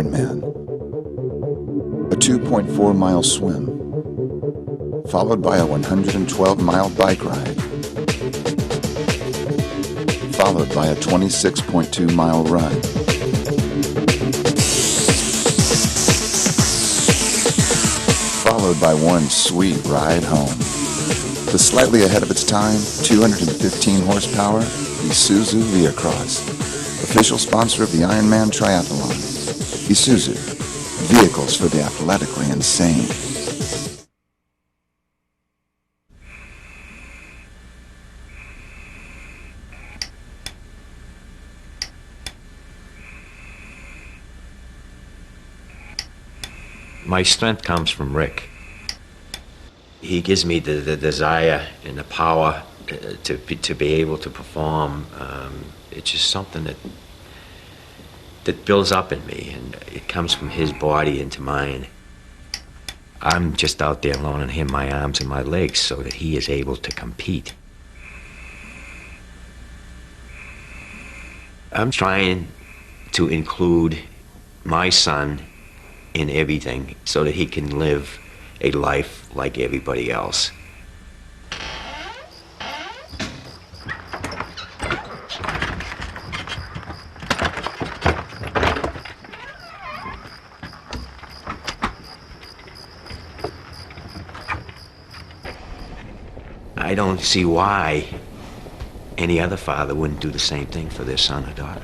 Ironman, a 2.4-mile swim, followed by a 112-mile bike ride, followed by a 26.2-mile run, followed by one sweet ride home. The slightly ahead of its time, 215 horsepower, Isuzu Viacross, official sponsor of the Ironman Triathlon. Isuzu, vehicles for the athletically insane. My strength comes from Rick. He gives me the desire and the power to be able to perform. It's just something that builds up in me, and it comes from his body into mine. I'm just out there loaning him my arms and my legs so that he is able to compete. I'm trying to include my son in everything so that he can live a life like everybody else. I don't see why any other father wouldn't do the same thing for their son or daughter.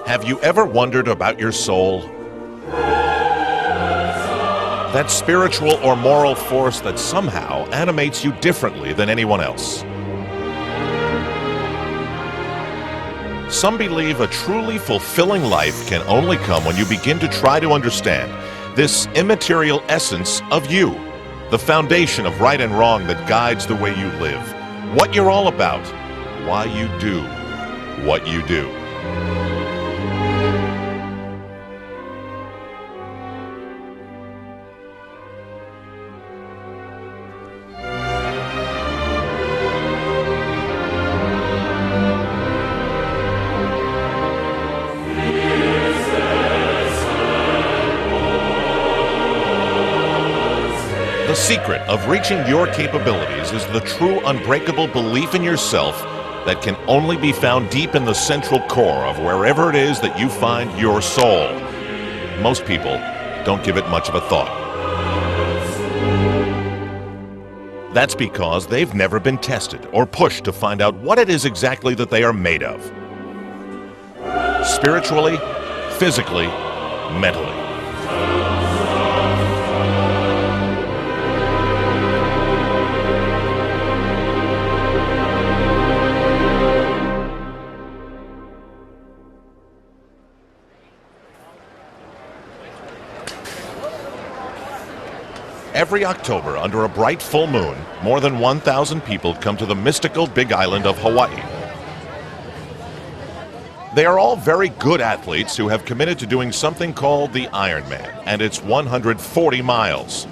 Have you ever wondered about your soul? That spiritual or moral force that somehow animates you differently than anyone else. Some believe a truly fulfilling life can only come when you begin to try to understand this immaterial essence of you, the foundation of right and wrong that guides the way you live, what you're all about, why you do what you do. The secret of reaching your capabilities is the true unbreakable belief in yourself that can only be found deep in the central core of wherever it is that you find your soul. Most people don't give it much of a thought. That's because they've never been tested or pushed to find out what it is exactly that they are made of. Spiritually, physically, mentally. Every October, under a bright full moon, more than 1,000 people come to the mystical Big Island of Hawaii. They are all very good athletes who have committed to doing something called the Ironman, and it's 140 miles.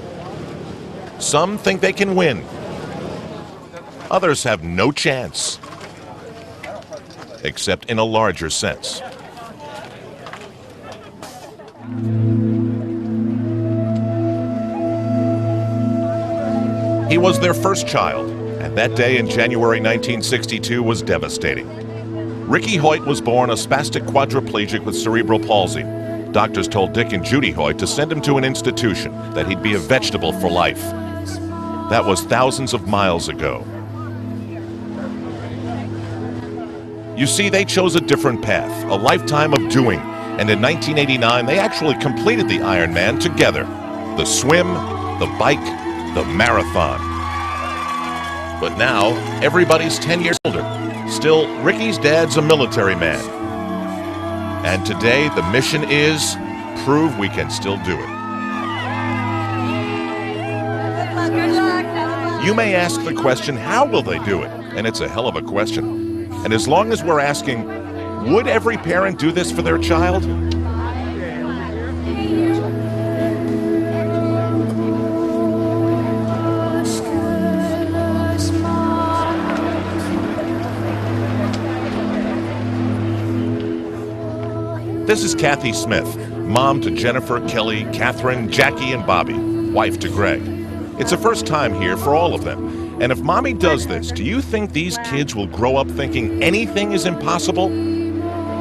Some think they can win. Others have no chance, except in a larger sense. He was their first child, and that day in January 1962 was devastating. Ricky Hoyt was born a spastic quadriplegic with cerebral palsy. Doctors told Dick and Judy Hoyt to send him to an institution, that he'd be a vegetable for life. That was thousands of miles ago. You see, they chose a different path, a lifetime of doing, and in 1989 they actually completed the Ironman together. The swim, the bike, the marathon. But now, everybody's 10 years older. Still, Ricky's dad's a military man. And today, the mission is prove we can still do it. You may ask the question, how will they do it? And it's a hell of a question. And as long as we're asking, would every parent do this for their child? This is Kathy Smith, mom to Jennifer, Kelly, Catherine, Jackie, and Bobby, wife to Greg. It's a first time here for all of them. And if mommy does this, do you think these kids will grow up thinking anything is impossible?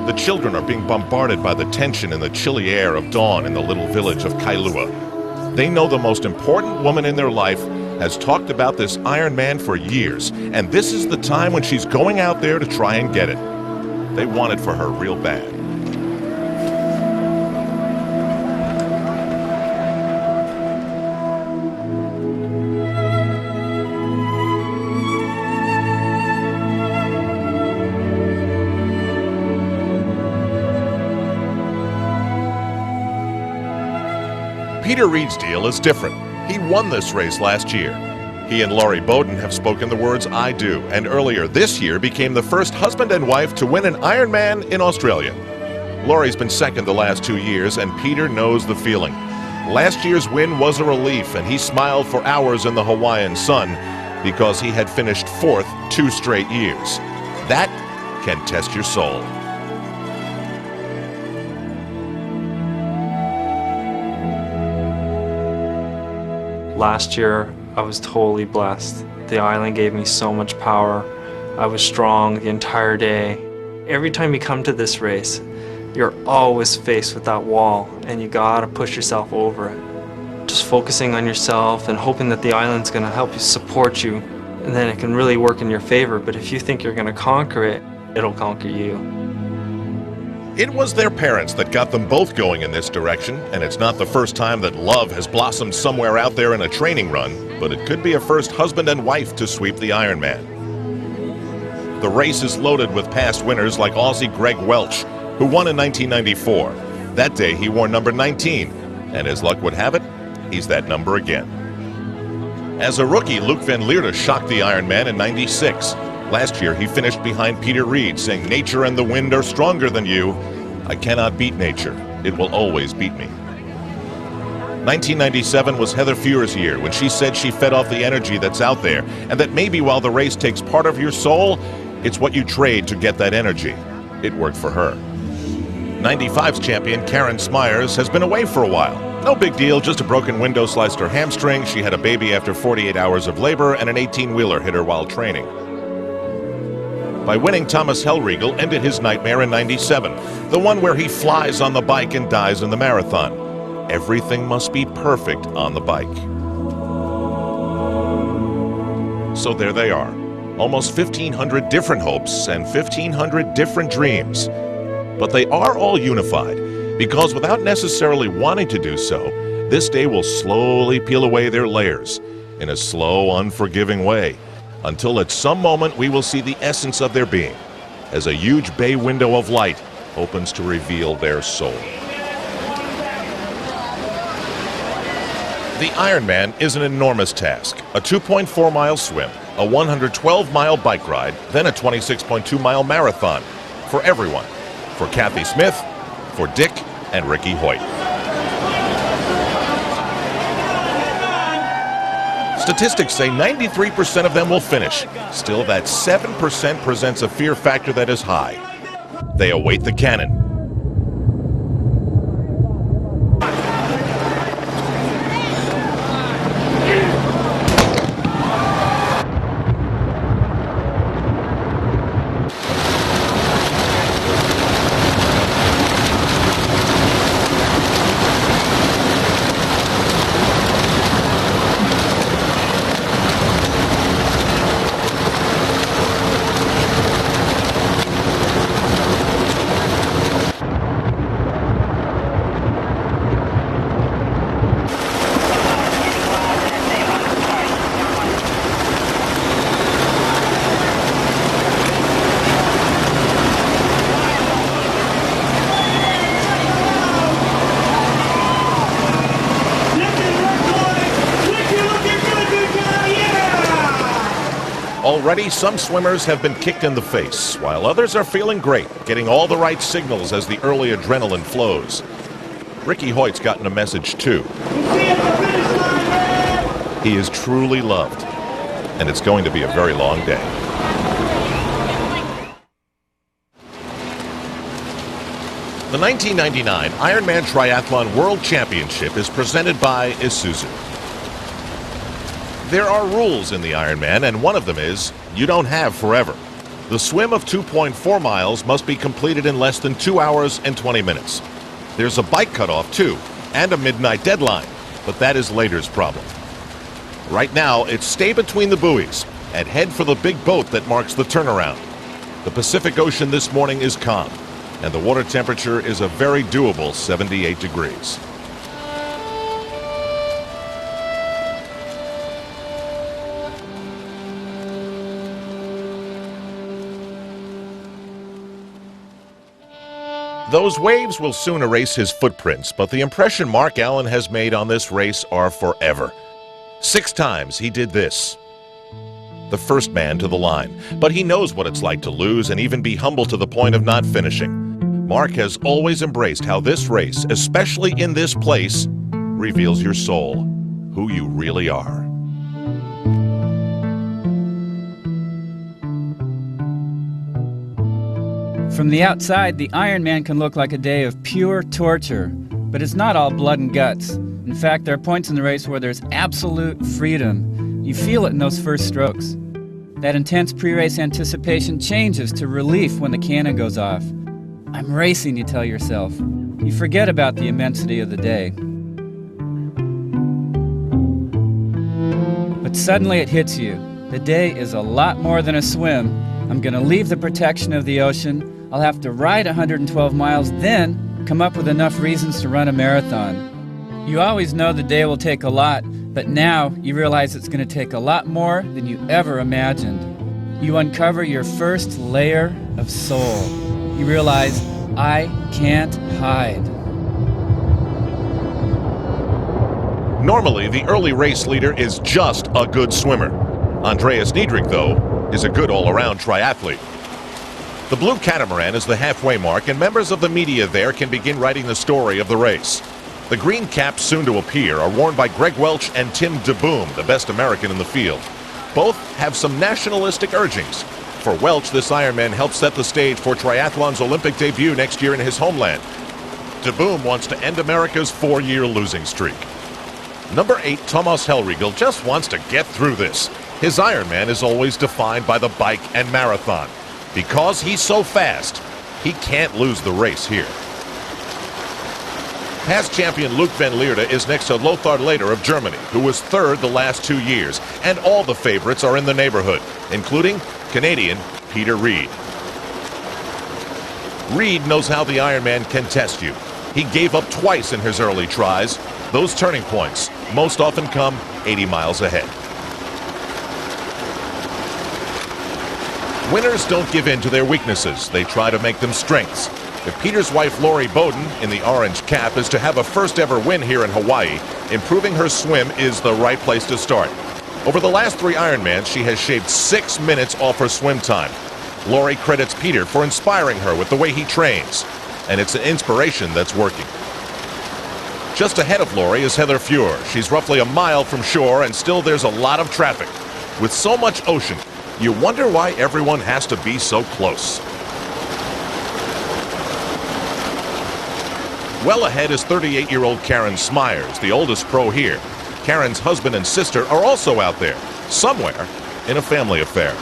The children are being bombarded by the tension and the chilly air of dawn in the little village of Kailua. They know the most important woman in their life has talked about this Ironman for years, and this is the time when she's going out there to try and get it. They want it for her real bad. Peter Reed's deal is different. He won this race last year. He and Laurie Bowden have spoken the words "I do," and earlier this year became the first husband and wife to win an Ironman in Australia. Laurie's been second the last 2 years, and Peter knows the feeling. Last year's win was a relief, and he smiled for hours in the Hawaiian sun because he had finished fourth 2 straight years. That can test your soul. Last year, I was totally blessed. The island gave me so much power. I was strong the entire day. Every time you come to this race, you're always faced with that wall, and you gotta push yourself over it. Just focusing on yourself and hoping that the island's gonna help you, support you, and then it can really work in your favor. But if you think you're gonna conquer it, it'll conquer you. It was their parents that got them both going in this direction, and it's not the first time that love has blossomed somewhere out there in a training run, but it could be a first husband and wife to sweep the Ironman. The race is loaded with past winners like Aussie Greg Welch, who won in 1994. That day he wore number 19, and as luck would have it, he's that number again. As a rookie, Luke Van Leerde shocked the Ironman in 96. Last year, he finished behind Peter Reed, saying, "Nature and the wind are stronger than you. I cannot beat nature. It will always beat me." 1997 was Heather Fuhr's year when she said she fed off the energy that's out there, and that maybe while the race takes part of your soul, it's what you trade to get that energy. It worked for her. 95's champion Karen Smyers has been away for a while. No big deal, just a broken window sliced her hamstring. She had a baby after 48 hours of labor, and an 18-wheeler hit her while training. By winning, Thomas Hellriegel ended his nightmare in 97, the one where he flies on the bike and dies in the marathon. Everything must be perfect on the bike. So there they are, almost 1,500 different hopes and 1,500 different dreams. But they are all unified, because without necessarily wanting to do so, this day will slowly peel away their layers in a slow, unforgiving way, until at some moment we will see the essence of their being, as a huge bay window of light opens to reveal their soul. The Ironman is an enormous task, a 2.4-mile swim, a 112-mile bike ride, then a 26.2-mile marathon, for everyone, for Kathy Smith, for Dick, and Ricky Hoyt. Statistics say 93% of them will finish. Still, that 7% presents a fear factor that is high. They await the cannon. already, some swimmers have been kicked in the face, while others are feeling great, getting all the right signals as the early adrenaline flows. Ricky Hoyt's gotten a message too. He is truly loved, and it's going to be a very long day. The 1999 Ironman Triathlon World Championship is presented by Isuzu. There are rules in the Ironman, and one of them is you don't have forever. The swim of 2.4 miles must be completed in less than 2 hours and 20 minutes. There's a bike cutoff too, and a midnight deadline, but that is later's problem. Right now, it's stay between the buoys and head for the big boat that marks the turnaround. The Pacific Ocean this morning is calm, and the water temperature is a very doable 78 degrees. Those waves will soon erase his footprints, but the impression Mark Allen has made on this race are forever. 6 times he did this. The first man to the line, but he knows what it's like to lose and even be humble to the point of not finishing. Mark has always embraced how this race, especially in this place, reveals your soul, who you really are. From the outside, the Ironman can look like a day of pure torture, but it's not all blood and guts. In fact, there are points in the race where there's absolute freedom. You feel it in those first strokes. That intense pre-race anticipation changes to relief when the cannon goes off. I'm racing, you tell yourself. You forget about the immensity of the day. But suddenly it hits you. The day is a lot more than a swim. I'm going to leave the protection of the ocean. I'll have to ride 112 miles, then come up with enough reasons to run a marathon. You always know the day will take a lot, but now you realize it's going to take a lot more than you ever imagined. You uncover your first layer of soul. You realize, I can't hide. Normally, the early race leader is just a good swimmer. Andreas Niedrig, though, is a good all-around triathlete. The blue catamaran is the halfway mark, and members of the media there can begin writing the story of the race. The green caps soon to appear are worn by Greg Welch and Tim DeBoom, the best American in the field. Both have some nationalistic urgings. For Welch, this Ironman helps set the stage for triathlon's Olympic debut next year in his homeland. DeBoom wants to end America's 4-year losing streak. Number 8, Tomas Hellriegel, just wants to get through this. His Ironman is always defined by the bike and marathon. Because he's so fast, he can't lose the race here. Past champion Luc van Lierde is next to Lothar Leder of Germany, who was 3rd the last 2 years, and all the favorites are in the neighborhood, including Canadian Peter Reid. Reid knows how the Ironman can test you. He gave up twice in his early tries. Those turning points most often come 80 miles ahead. Winners don't give in to their weaknesses. They try to make them strengths. If Peter's wife Lori Bowden in the orange cap is to have a first ever win here in Hawaii, improving her swim is the right place to start. Over the last 3 Ironmans, she has shaved 6 minutes off her swim time. Lori credits Peter for inspiring her with the way he trains, and it's an inspiration that's working. Just ahead of Lori is Heather Fuhr. She's roughly a mile from shore, and still there's a lot of traffic. With so much ocean, you wonder why everyone has to be so close. Well ahead is 38-year-old Karen Smyers, the oldest pro here. Karen's husband and sister are also out there, somewhere in a family affair.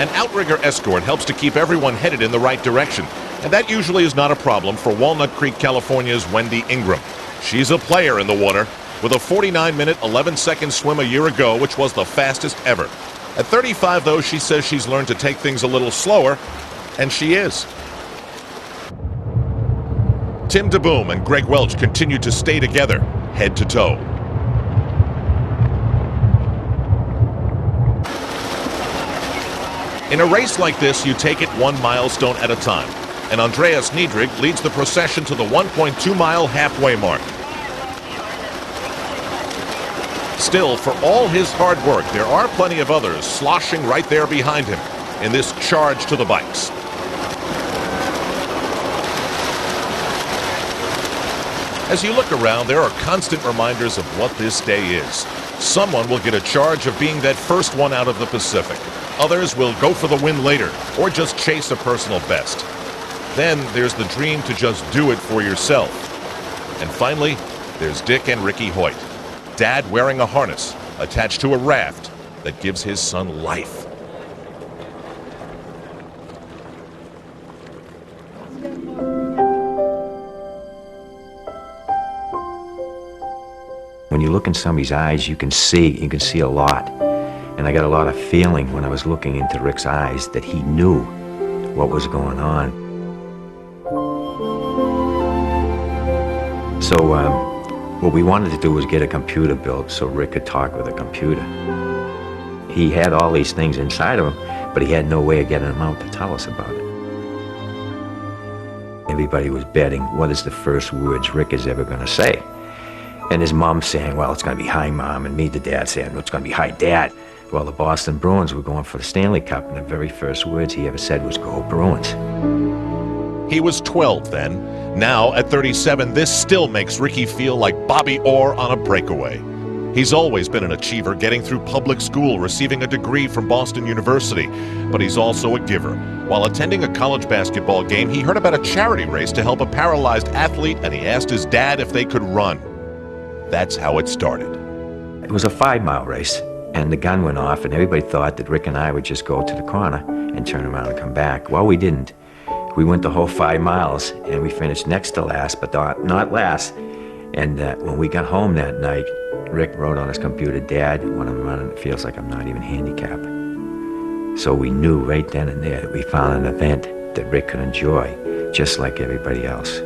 An outrigger escort helps to keep everyone headed in the right direction, and that usually is not a problem for Walnut Creek, California's Wendy Ingram. She's a player in the water with a 49-minute, 11-second swim a year ago, which was the fastest ever. At 35, though, she says she's learned to take things a little slower, and she is. Tim DeBoom and Greg Welch continue to stay together, head to toe. In a race like this, you take it 1 milestone at a time, and Andreas Niedrig leads the procession to the 1.2-mile halfway mark. Still, for all his hard work, there are plenty of others sloshing right there behind him in this charge to the bikes. As you look around, there are constant reminders of what this day is. Someone will get a charge of being that first one out of the Pacific. Others will go for the win later, or just chase a personal best. Then there's the dream to just do it for yourself. And finally, there's Dick and Ricky Hoyt. Dad wearing a harness attached to a raft that gives his son life. When you look in somebody's eyes, you can see a lot. And I got a lot of feeling when I was looking into Rick's eyes that he knew what was going on. So what we wanted to do was get a computer built so Rick could talk with a computer. He had all these things inside of him, but he had no way of getting them out to tell us about it. Everybody was betting, what is the first words Rick is ever going to say? And his mom saying, well, it's going to be hi, Mom, and me, the dad, saying, well, it's going to be hi, Dad. Well, the Boston Bruins were going for the Stanley Cup, and the very first words he ever said was, go Bruins. He was 12 then. Now, at 37, this still makes Ricky feel like Bobby Orr on a breakaway. He's always been an achiever, getting through public school, receiving a degree from Boston University. But he's also a giver. While attending a college basketball game, he heard about a charity race to help a paralyzed athlete, and he asked his dad if they could run. That's how it started. It was a 5-mile race, and the gun went off, and everybody thought that Rick and I would just go to the corner and turn around and come back. Well, we didn't. We went the whole 5 miles, and we finished next to last, but not last. And when we got home that night, Rick wrote on his computer, Dad, when I'm running, it feels like I'm not even handicapped. So we knew right then and there that we found an event that Rick could enjoy, just like everybody else.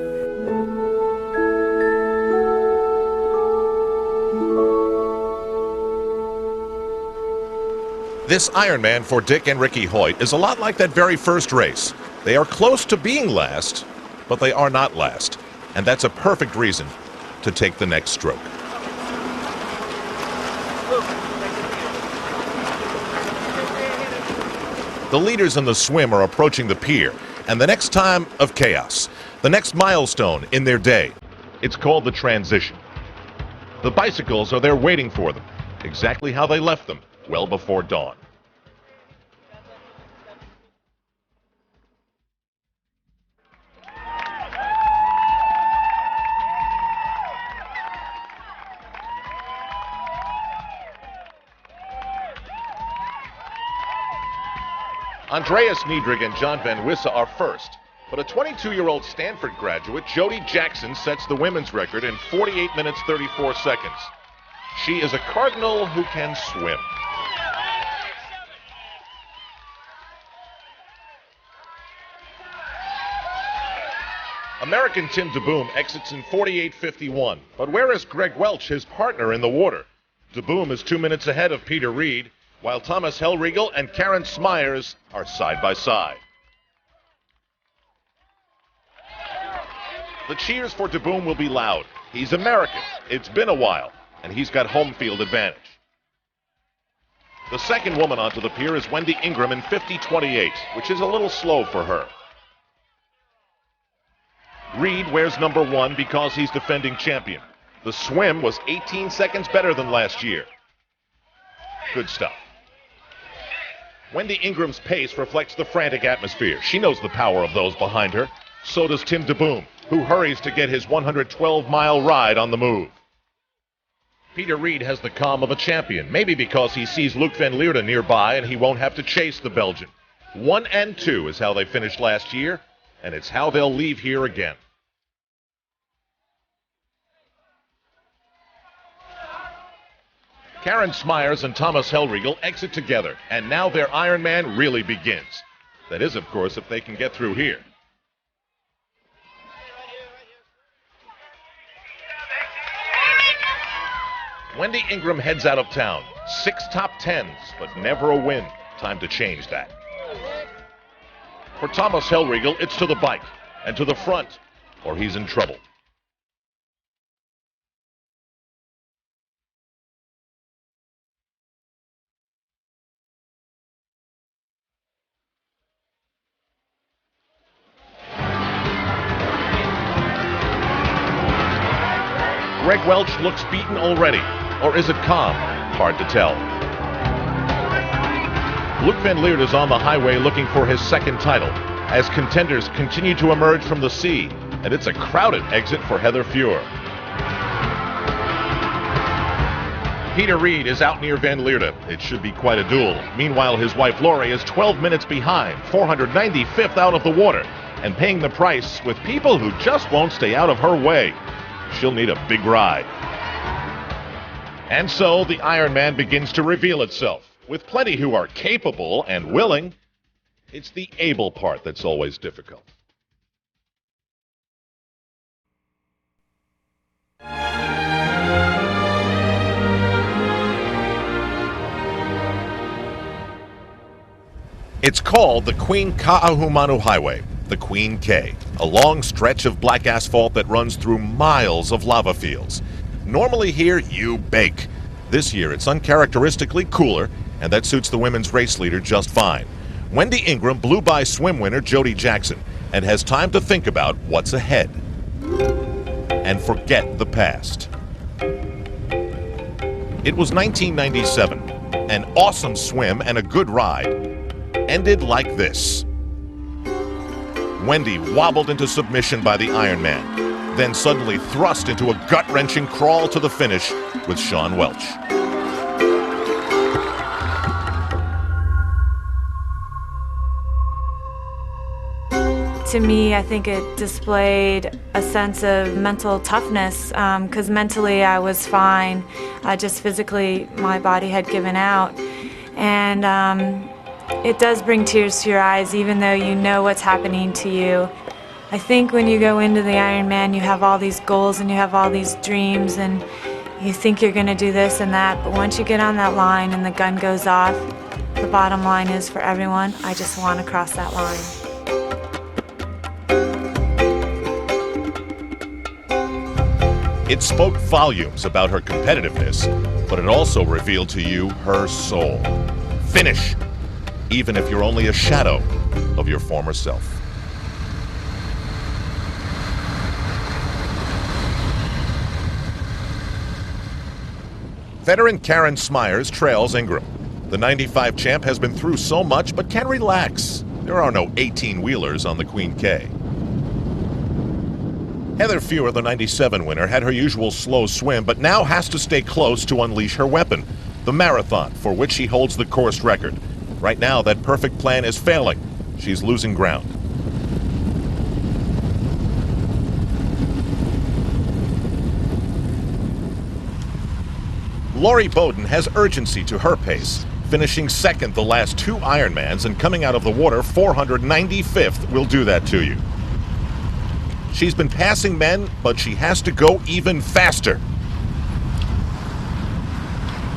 This Ironman for Dick and Ricky Hoyt is a lot like that very first race. They are close to being last, but they are not last. And that's a perfect reason to take the next stroke. The leaders in the swim are approaching the pier, and the next time of chaos, the next milestone in their day. It's called the transition. The bicycles are there waiting for them, exactly how they left them, well before dawn. Andreas Niedrig and John Van Wissa are first, but a 22-year-old Stanford graduate, Jody Jackson, sets the women's record in 48 minutes 34 seconds. She is a Cardinal who can swim. American Tim DeBoom exits in 48:51, but where is Greg Welch, his partner in the water? DeBoom is 2 minutes ahead of Peter Reed, while Thomas Hellriegel and Karen Smyers are side by side. The cheers for DeBoom will be loud. He's American. It's been a while, and he's got home field advantage. The second woman onto the pier is Wendy Ingram in 50:28, which is a little slow for her. Reed wears number 1 because he's defending champion. The swim was 18 seconds better than last year. Good stuff. Wendy Ingram's pace reflects the frantic atmosphere. She knows the power of those behind her. So does Tim DeBoom, who hurries to get his 112-mile ride on the move. Peter Reed has the calm of a champion, maybe because he sees Luc van Leeuwen nearby and he won't have to chase the Belgian. 1 and 2 is how they finished last year, and it's how they'll leave here again. Karen Smyers and Thomas Hellriegel exit together, and now their Ironman really begins. That is, of course, if they can get through here. Wendy Ingram heads out of town. 6 top 10s, but never a win. Time to change that. For Thomas Hellriegel, it's to the bike and to the front, or he's in trouble. Greg Welch looks beaten already. Or is it calm? Hard to tell. Luc Van Lierde is on the highway looking for his second title as contenders continue to emerge from the sea, and it's a crowded exit for Heather Fuhr. Peter Reed is out near Van Lierde. It should be quite a duel. Meanwhile, his wife Lori is 12 minutes behind, 495th out of the water, and paying the price with people who just won't stay out of her way. She'll need a big ride. And so the Ironman begins to reveal itself. With plenty who are capable and willing, it's the able part that's always difficult. It's called the Queen Kaahumanu Highway, the Queen K, a long stretch of black asphalt that runs through miles of lava fields. Normally here, you bake. This year, it's uncharacteristically cooler, and that suits the women's race leader just fine. Wendy Ingram blew by swim winner Jody Jackson and has time to think about what's ahead and forget the past. It was 1997. An awesome swim and a good ride ended like this. Wendy wobbled into submission by the Ironman, then suddenly thrust into a gut-wrenching crawl to the finish with Shawn Welch. To me, I think it displayed a sense of mental toughness because mentally I was fine. Just physically, my body had given out. And it does bring tears to your eyes, even though you know what's happening to you. I think when you go into the Ironman, you have all these goals and you have all these dreams and you think you're going to do this and that. But once you get on that line and the gun goes off, the bottom line is for everyone, I just want to cross that line. It spoke volumes about her competitiveness, but it also revealed to you her soul. Finish, even if you're only a shadow of your former self. Veteran Karen Smyers trails Ingram. The 95 champ has been through so much, but can relax. There are no 18-wheelers on the Queen K. Heather Fuhr, the 97 winner, had her usual slow swim, but now has to stay close to unleash her weapon, the marathon, for which she holds the course record. Right now, that perfect plan is failing. She's losing ground. Lori Bowden has urgency to her pace, finishing second the last two Ironmans and coming out of the water 495th will do that to you. She's been passing men, but she has to go even faster.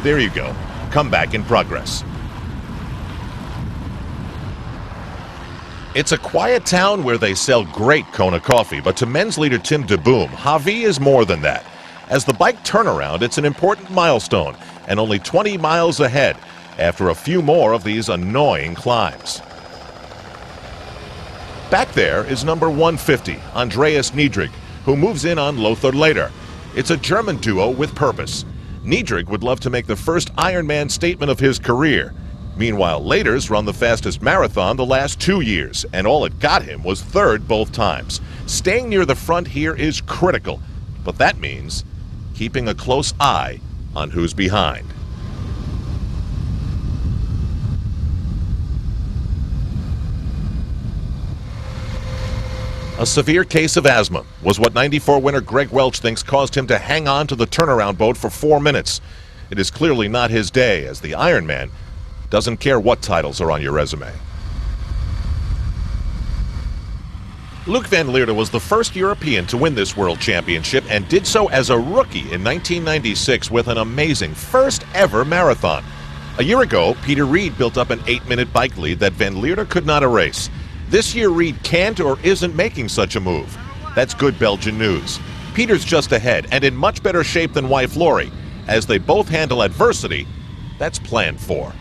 There you go. Comeback in progress. It's a quiet town where they sell great Kona coffee, but to men's leader Tim DeBoom, Hawi is more than that. As the bike turnaround, it's an important milestone, and only 20 miles ahead after a few more of these annoying climbs. Back there is number 150, Andreas Niedrig, who moves in on Lothar later. It's a German duo with purpose. Niedrig would love to make the first Ironman statement of his career. Meanwhile, Later's run the fastest marathon the last 2 years, and all it got him was third both times. Staying near the front here is critical, but that means keeping a close eye on who's behind. A severe case of asthma was what 94 winner Greg Welch thinks caused him to hang on to the turnaround boat for 4 minutes. It is clearly not his day, as the Ironman doesn't care what titles are on your resume. Luc Van Lierde was the first European to win this world championship and did so as a rookie in 1996 with an amazing first ever marathon. A year ago, Peter Reed built up an 8-minute bike lead that Van Lierde could not erase. This year, Reed can't or isn't making such a move. That's good Belgian news. Peter's just ahead and in much better shape than wife Lori. As they both handle adversity, that's planned for.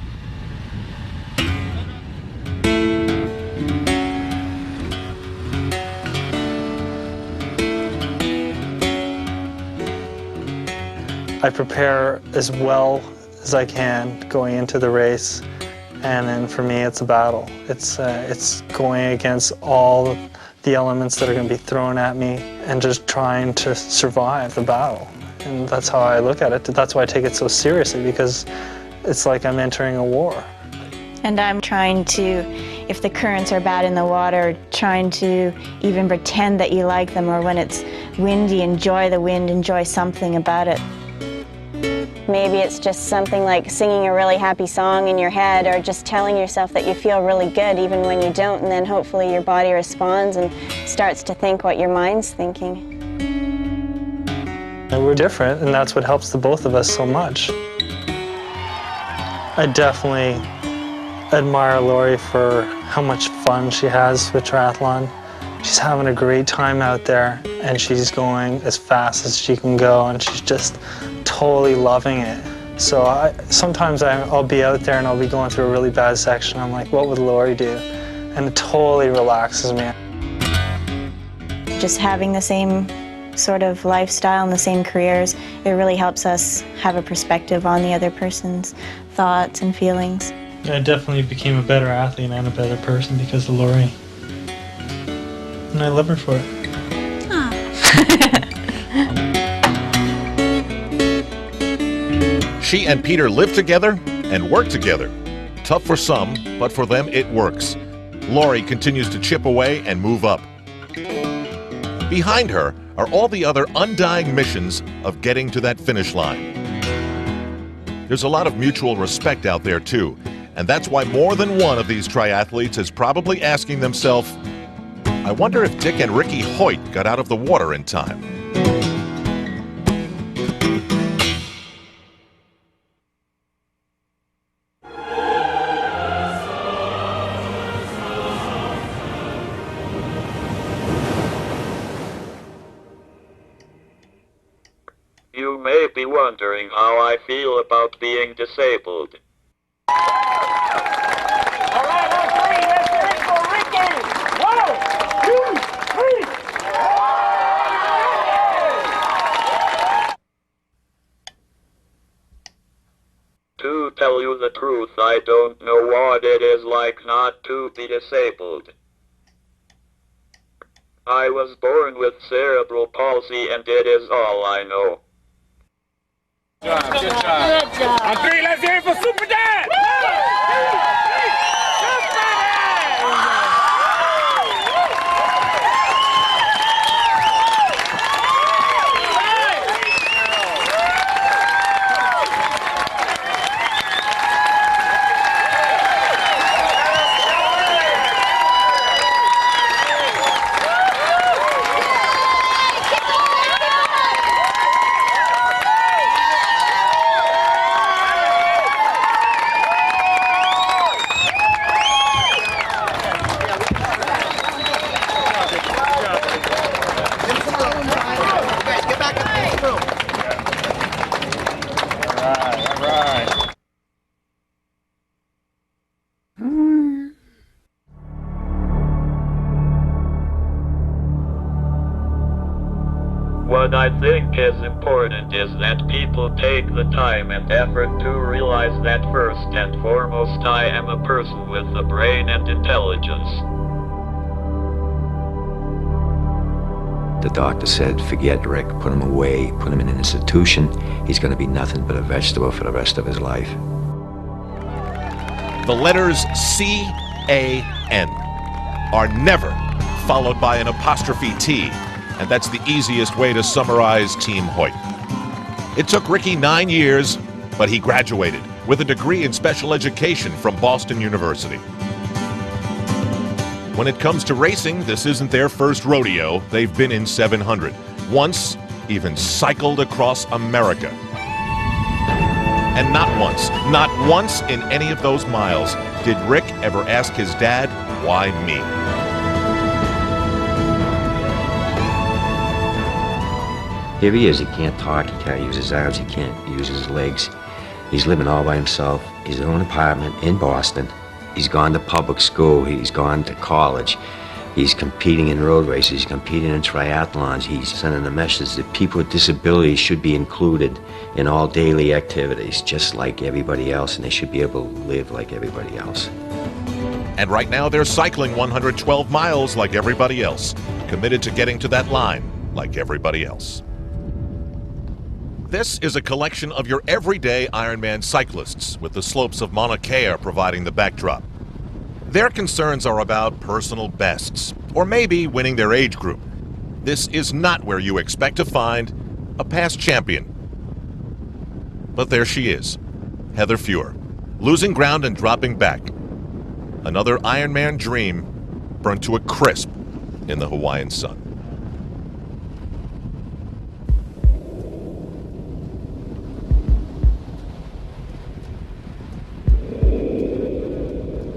I prepare as well as I can going into the race, and then for me it's a battle. It's going against all the elements that are going to be thrown at me and just trying to survive the battle. And that's how I look at it. That's why I take it so seriously, because it's like I'm entering a war. And I'm trying to, if the currents are bad in the water, trying to even pretend that you like them, or when it's windy, enjoy the wind, enjoy something about it. Maybe it's just something like singing a really happy song in your head, or just telling yourself that you feel really good even when you don't, and then hopefully your body responds and starts to think what your mind's thinking. And we're different, and that's what helps the both of us so much. I definitely admire Lori for how much fun she has with triathlon. She's having a great time out there, and she's going as fast as she can go, and she's just totally loving it. So sometimes I'll be out there and I'll be going through a really bad section. I'm like, what would Lori do? And it totally relaxes me. Just having the same sort of lifestyle and the same careers, it really helps us have a perspective on the other person's thoughts and feelings. I definitely became a better athlete and a better person because of Lori. And I love her for it. She and Peter live together and work together. Tough for some, but for them it works. Lori continues to chip away and move up. Behind her are all the other undying missions of getting to that finish line. There's a lot of mutual respect out there too, and that's why more than one of these triathletes is probably asking themselves, I wonder if Dick and Ricky Hoyt got out of the water in time. You may be wondering how I feel about being disabled. All right, on three, let's get it for Ricky. 1, 2, 3. To tell you the truth, I don't know what it is like not to be disabled. I was born with cerebral palsy, and it is all I know. Good job. Good job. On three, let's hear it for Super Dad. 1, What I think is important is that people take the time and effort to realize that first and foremost I am a person with a brain and intelligence. The doctor said, forget Rick, put him away, put him in an institution. He's going to be nothing but a vegetable for the rest of his life. The letters C-A-N are never followed by an apostrophe T, and that's the easiest way to summarize Team Hoyt. It took Ricky 9 years, but he graduated with a degree in special education from Boston University. When it comes to racing, this isn't their first rodeo. They've been in 700. Once, even cycled across America. And not once in any of those miles did Rick ever ask his dad, why me? Here he is, he can't talk, he can't use his arms, he can't use his legs. He's living all by himself, his own apartment in Boston. He's gone to public school, he's gone to college. He's competing in road races, he's competing in triathlons, he's sending a message that people with disabilities should be included in all daily activities, just like everybody else, and they should be able to live like everybody else. And right now they're cycling 112 miles like everybody else, committed to getting to that line like everybody else. This is a collection of your everyday Ironman cyclists, with the slopes of Mauna Kea providing the backdrop. Their concerns are about personal bests, or maybe winning their age group. This is not where you expect to find a past champion. But there she is, Heather Fuhr, losing ground and dropping back. Another Ironman dream burnt to a crisp in the Hawaiian sun.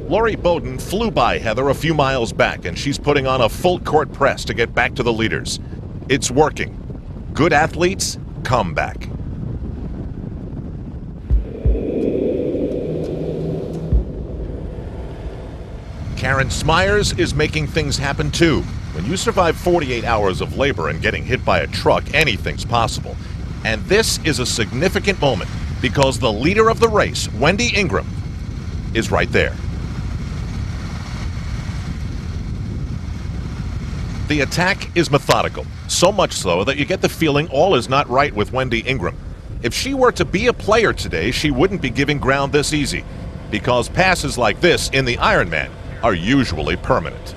Lori Bowden flew by Heather a few miles back, and she's putting on a full court press to get back to the leaders. It's working. Good athletes come back. Karen Smyers is making things happen too. When you survive 48 hours of labor and getting hit by a truck, anything's possible. And this is a significant moment because the leader of the race, Wendy Ingram, is right there. The attack is methodical, so much so that you get the feeling all is not right with Wendy Ingram. If she were to be a player today, she wouldn't be giving ground this easy, because passes like this in the Ironman are usually permanent.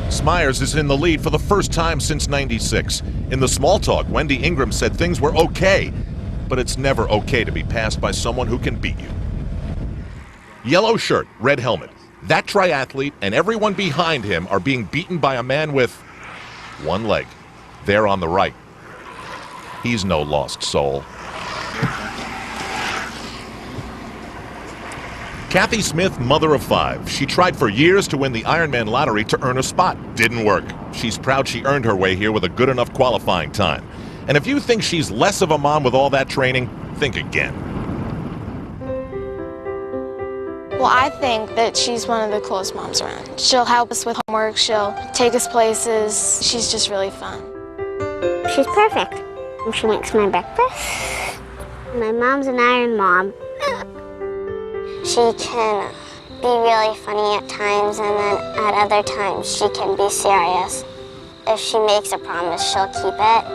Smyers is in the lead for the first time since '96. In the small talk, Wendy Ingram said things were okay, but it's never okay to be passed by someone who can beat you. Yellow shirt, red helmet. That triathlete and everyone behind him are being beaten by a man with one leg. There on the right. He's no lost soul. Kathy Smith, mother of 5. She tried for years to win the Ironman lottery to earn a spot. Didn't work. She's proud she earned her way here with a good enough qualifying time. And if you think she's less of a mom with all that training, think again. Well, I think that she's one of the coolest moms around. She'll help us with homework, she'll take us places. She's just really fun. She's perfect. She makes my breakfast. My mom's an iron mom. She can be really funny at times, and then at other times she can be serious. If she makes a promise, she'll keep it.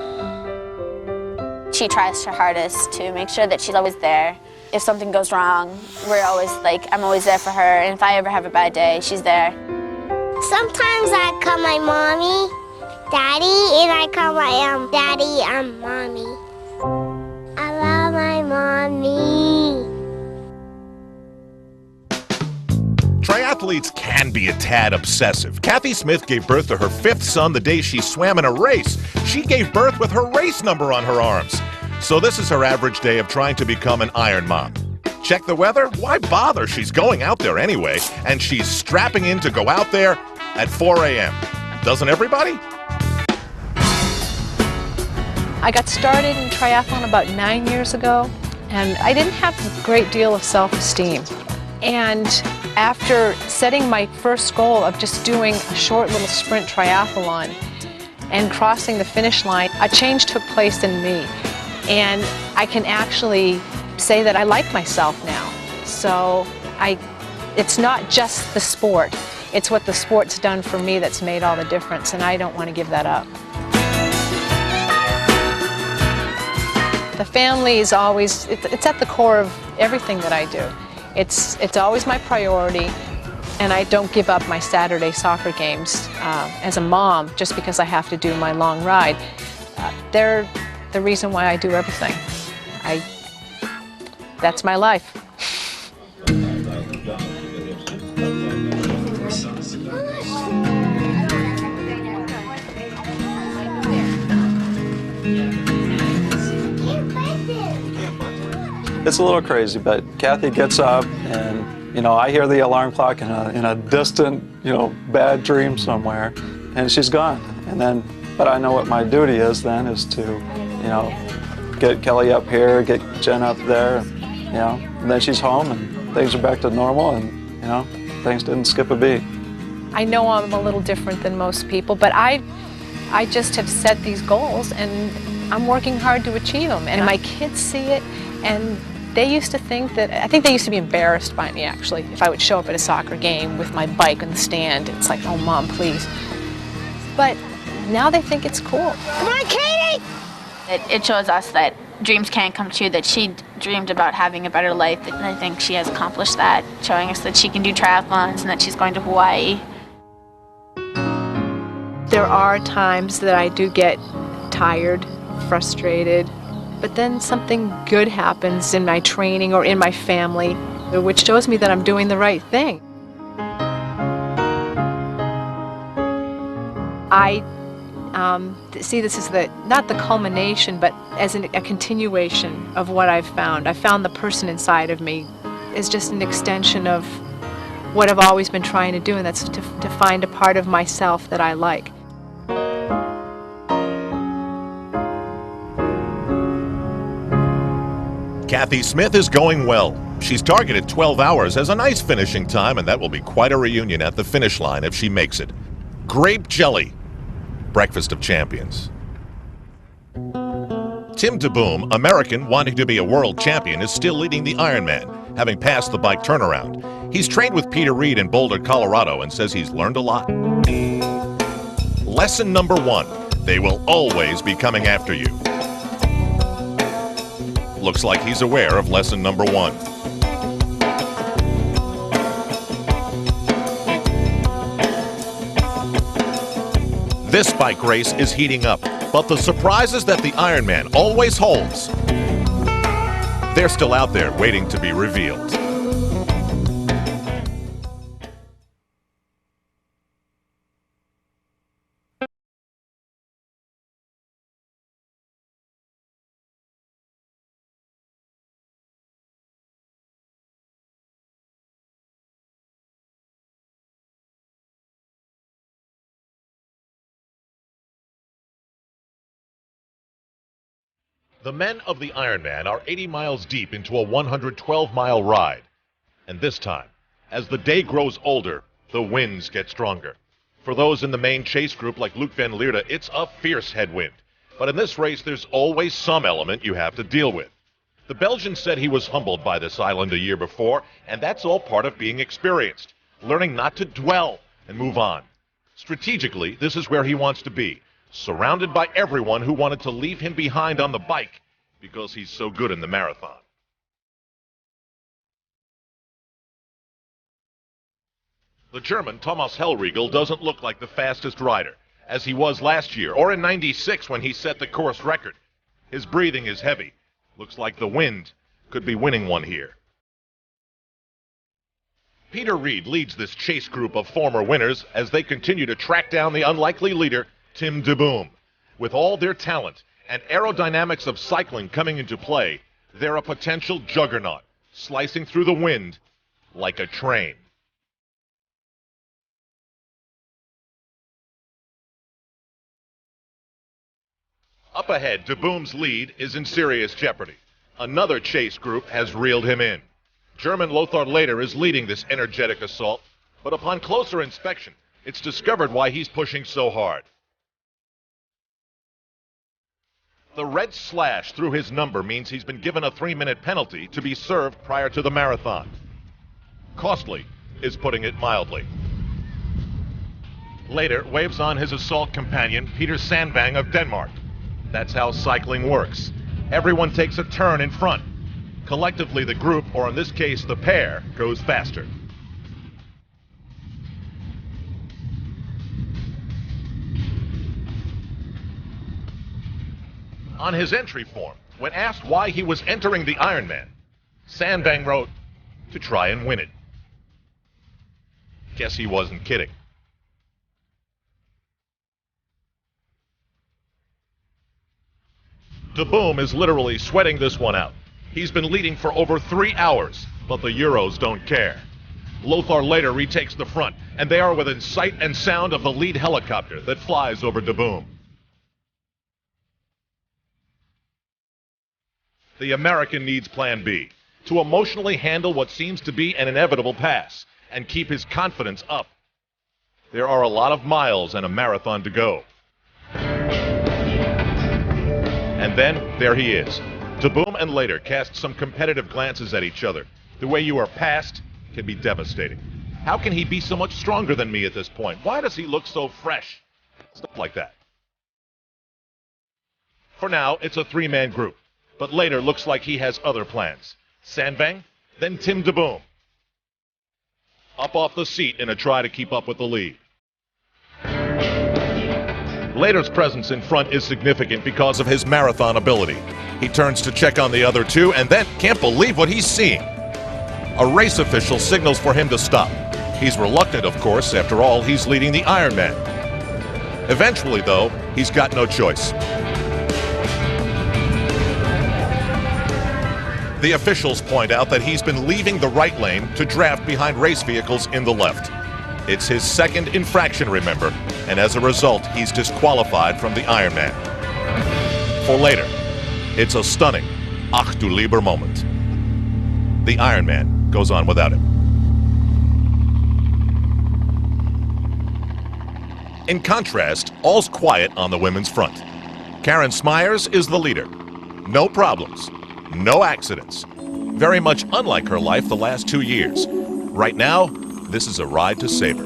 She tries her hardest to make sure that she's always there. If something goes wrong, I'm always there for her, and if I ever have a bad day, she's there. Sometimes I call my mommy Daddy, and I call my Daddy Mommy. I love my mommy. Triathletes can be a tad obsessive. Kathy Smith gave birth to her 5th son the day she swam in a race. She gave birth with her race number on her arms. So this is her average day of trying to become an Iron Mom. Check the weather? Why bother? She's going out there anyway, and she's strapping in to go out there at 4 a.m. Doesn't everybody? I got started in triathlon about 9 years ago, and I didn't have a great deal of self-esteem. And after setting my first goal of just doing a short little sprint triathlon and crossing the finish line, a change took place in me. And I can actually say that I like myself now. So it's not just the sport, it's what the sport's done for me that's made all the difference, and I don't want to give that up. The family is always, it's at the core of everything that I do. It's always my priority, and I don't give up my Saturday soccer games as a mom just because I have to do my long ride. They're the reason why I do everything. That's my life. It's a little crazy, but Kathy gets up and, I hear the alarm clock in a distant, bad dream somewhere, and she's gone. But I know what my duty is then is to, get Kelly up here, get Jen up there, and then she's home, and things are back to normal, and things didn't skip a beat. I know I'm a little different than most people, but I just have set these goals, and I'm working hard to achieve them. And my kids see it, and they used to think that, I think they used to be embarrassed by me, actually, if I would show up at a soccer game with my bike in the stand. It's like, oh, Mom, please. But now they think it's cool. Come on, Katie! It shows us that dreams can come true, that she dreamed about having a better life, and I think she has accomplished that, showing us that she can do triathlons and that she's going to Hawaii. There are times that I do get tired, frustrated, but then something good happens in my training or in my family, which shows me that I'm doing the right thing. I see this as not the culmination, but as a continuation of what I've found. I found the person inside of me is just an extension of what I've always been trying to do, and that's to find a part of myself that I like. Kathy Smith is going well. She's targeted 12 hours as a nice finishing time, and that will be quite a reunion at the finish line if she makes it. Grape jelly. Breakfast of champions. Tim DeBoom, American wanting to be a world champion, is still leading the Ironman, having passed the bike turnaround. He's trained with Peter Reed in Boulder, Colorado, and says he's learned a lot. Lesson number 1, they will always be coming after you. Looks like he's aware of lesson number 1. This bike race is heating up, but the surprises that the Ironman always holds, they're still out there waiting to be revealed. The men of the Ironman are 80 miles deep into a 112-mile ride. And this time, as the day grows older, the winds get stronger. For those in the main chase group like Luc van Lierde, it's a fierce headwind. But in this race, there's always some element you have to deal with. The Belgian said he was humbled by this island a year before, and that's all part of being experienced, learning not to dwell and move on. Strategically, this is where he wants to be, surrounded by everyone who wanted to leave him behind on the bike because he's so good in the marathon. The German Thomas Hellriegel doesn't look like the fastest rider, as he was last year, or in '96 when he set the course record. His breathing is heavy. Looks like the wind could be winning one here. Peter Reed leads this chase group of former winners as they continue to track down the unlikely leader, Tim DeBoom. With all their talent and aerodynamics of cycling coming into play, they're a potential juggernaut, slicing through the wind like a train. Up ahead, DeBoom's lead is in serious jeopardy. Another chase group has reeled him in. German Lothar Leder is leading this energetic assault, but upon closer inspection, it's discovered why he's pushing so hard. The red slash through his number means he's been given a 3-minute penalty to be served prior to the marathon. Costly is putting it mildly. Later waves on his assault companion, Peter Sandvang of Denmark. That's how cycling works. Everyone takes a turn in front. Collectively, the group, or in this case, the pair, goes faster. On his entry form, when asked why he was entering the Ironman, Sandvang wrote, "To try and win it." Guess he wasn't kidding. DeBoom is literally sweating this one out. He's been leading for over 3 hours, but the Euros don't care. Lothar Leder retakes the front, and they are within sight and sound of the lead helicopter that flies over DeBoom. The American needs plan B. to emotionally handle what seems to be an inevitable pass and keep his confidence up. There are a lot of miles and a marathon to go. And then there he is. Taboom and Later cast some competitive glances at each other. The way you are passed can be devastating. How can he be so much stronger than me at this point? Why does he look so fresh? Stuff like that. For now, it's a three-man group, but Later looks like he has other plans. Sandbang, then Tim Taboom. Up off the seat in a try to keep up with the lead. Later's presence in front is significant because of his marathon ability. He turns to check on the other two and then can't believe what he's seeing. A race official signals for him to stop. He's reluctant, of course. After all, he's leading the Ironman. Eventually, though, he's got no choice. The officials point out that he's been leaving the right lane to draft behind race vehicles in the left. It's his second infraction, remember, and as a result, he's disqualified from the Ironman. For Later, it's a stunning Ach du lieber moment. The Ironman goes on without him. In contrast, all's quiet on the women's front. Karen Smyers is the leader. No problems, no accidents. Very much unlike her life the last 2 years. Right now, this is a ride to savor.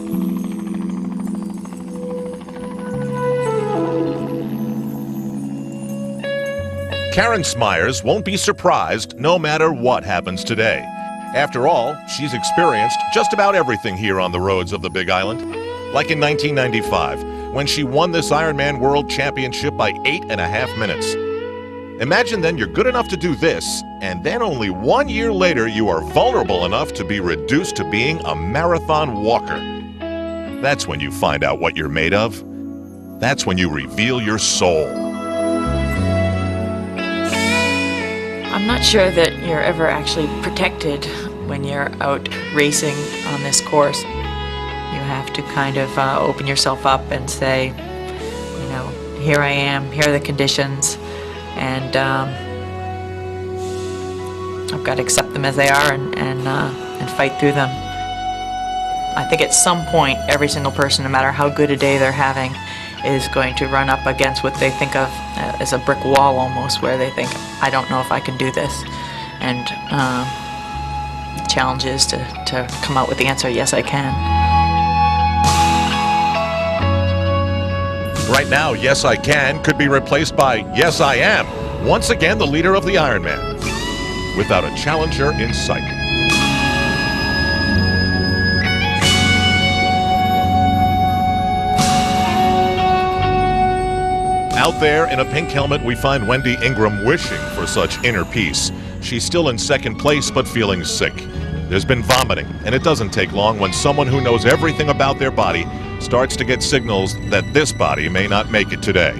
Karen Smyers won't be surprised no matter what happens today. After all, she's experienced just about everything here on the roads of the Big Island. Like in 1995, when she won this Ironman World Championship by 8.5 minutes. Imagine then you're good enough to do this, and then only 1 year later you are vulnerable enough to be reduced to being a marathon walker. That's when you find out what you're made of. That's when you reveal your soul. I'm not sure that you're ever actually protected when you're out racing on this course. You have to kind of open yourself up and say, you know, here I am, here are the conditions, and I've got to accept them as they are and fight through them. I think at some point, every single person, no matter how good a day they're having, is going to run up against what they think of as a brick wall almost, where they think, I don't know if I can do this. And the challenge is to come out with the answer, yes, I can. Right now, yes, I can could be replaced by yes, I am. Once again, the leader of the Ironman, without a challenger in sight. Out there in a pink helmet, we find Wendy Ingram wishing for such inner peace. She's still in second place, but feeling sick. There's been vomiting, and it doesn't take long when someone who knows everything about their body starts to get signals that this body may not make it today.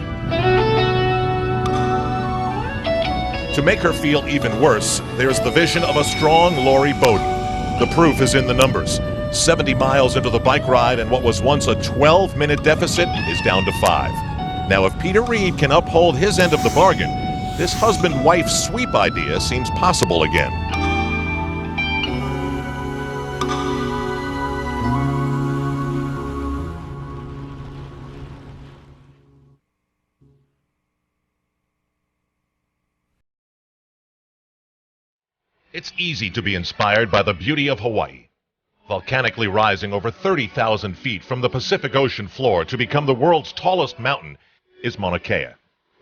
To make her feel even worse, there's the vision of a strong Lori Bowden. The proof is in the numbers. 70 miles into the bike ride, and what was once a 12-minute deficit is down to 5. Now, if Peter Reed can uphold his end of the bargain, this husband-wife sweep idea seems possible again. It's easy to be inspired by the beauty of Hawaii. Volcanically rising over 30,000 feet from the Pacific Ocean floor to become the world's tallest mountain is Mauna Kea.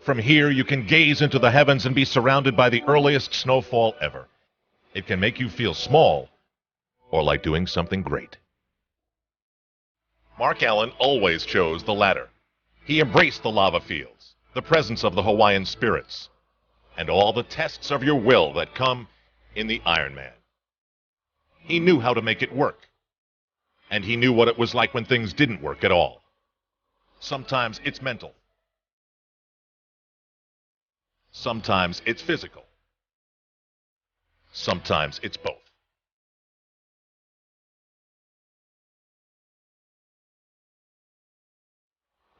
From here, you can gaze into the heavens and be surrounded by the earliest snowfall ever. It can make you feel small or like doing something great. Mark Allen always chose the latter. He embraced the lava fields, the presence of the Hawaiian spirits, and all the tests of your will that come in the Ironman. He knew how to make it work, and he knew what it was like when things didn't work at all. Sometimes it's mental. Sometimes it's physical. Sometimes it's both.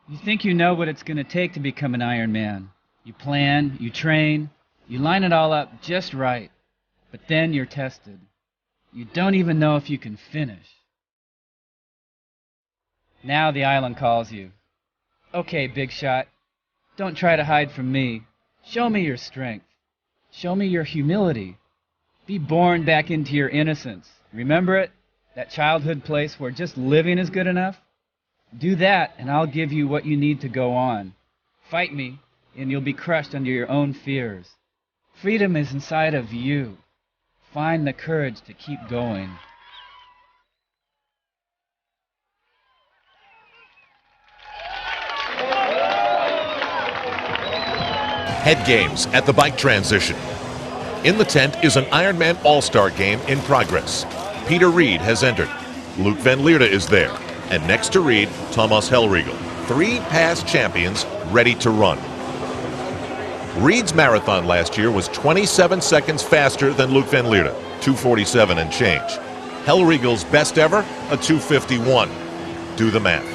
You think you know what it's going to take to become an Ironman. You plan, you train, you line it all up just right. But then you're tested. You don't even know if you can finish. Now the island calls you. Okay, big shot. Don't try to hide from me. Show me your strength. Show me your humility. Be born back into your innocence. Remember it? That childhood place where just living is good enough? Do that, and I'll give you what you need to go on. Fight me, and you'll be crushed under your own fears. Freedom is inside of you. Find the courage to keep going. Head games at the bike transition. In the tent is an Ironman All-Star game in progress. Peter Reed has entered. Luke Van Leerde is there. And next to Reed, Thomas Hellriegel. 3 past champions ready to run. Reed's marathon last year was 27 seconds faster than Luke Van Leerde, 2:47 and change. Hellriegel's best ever, a 2:51. Do the math.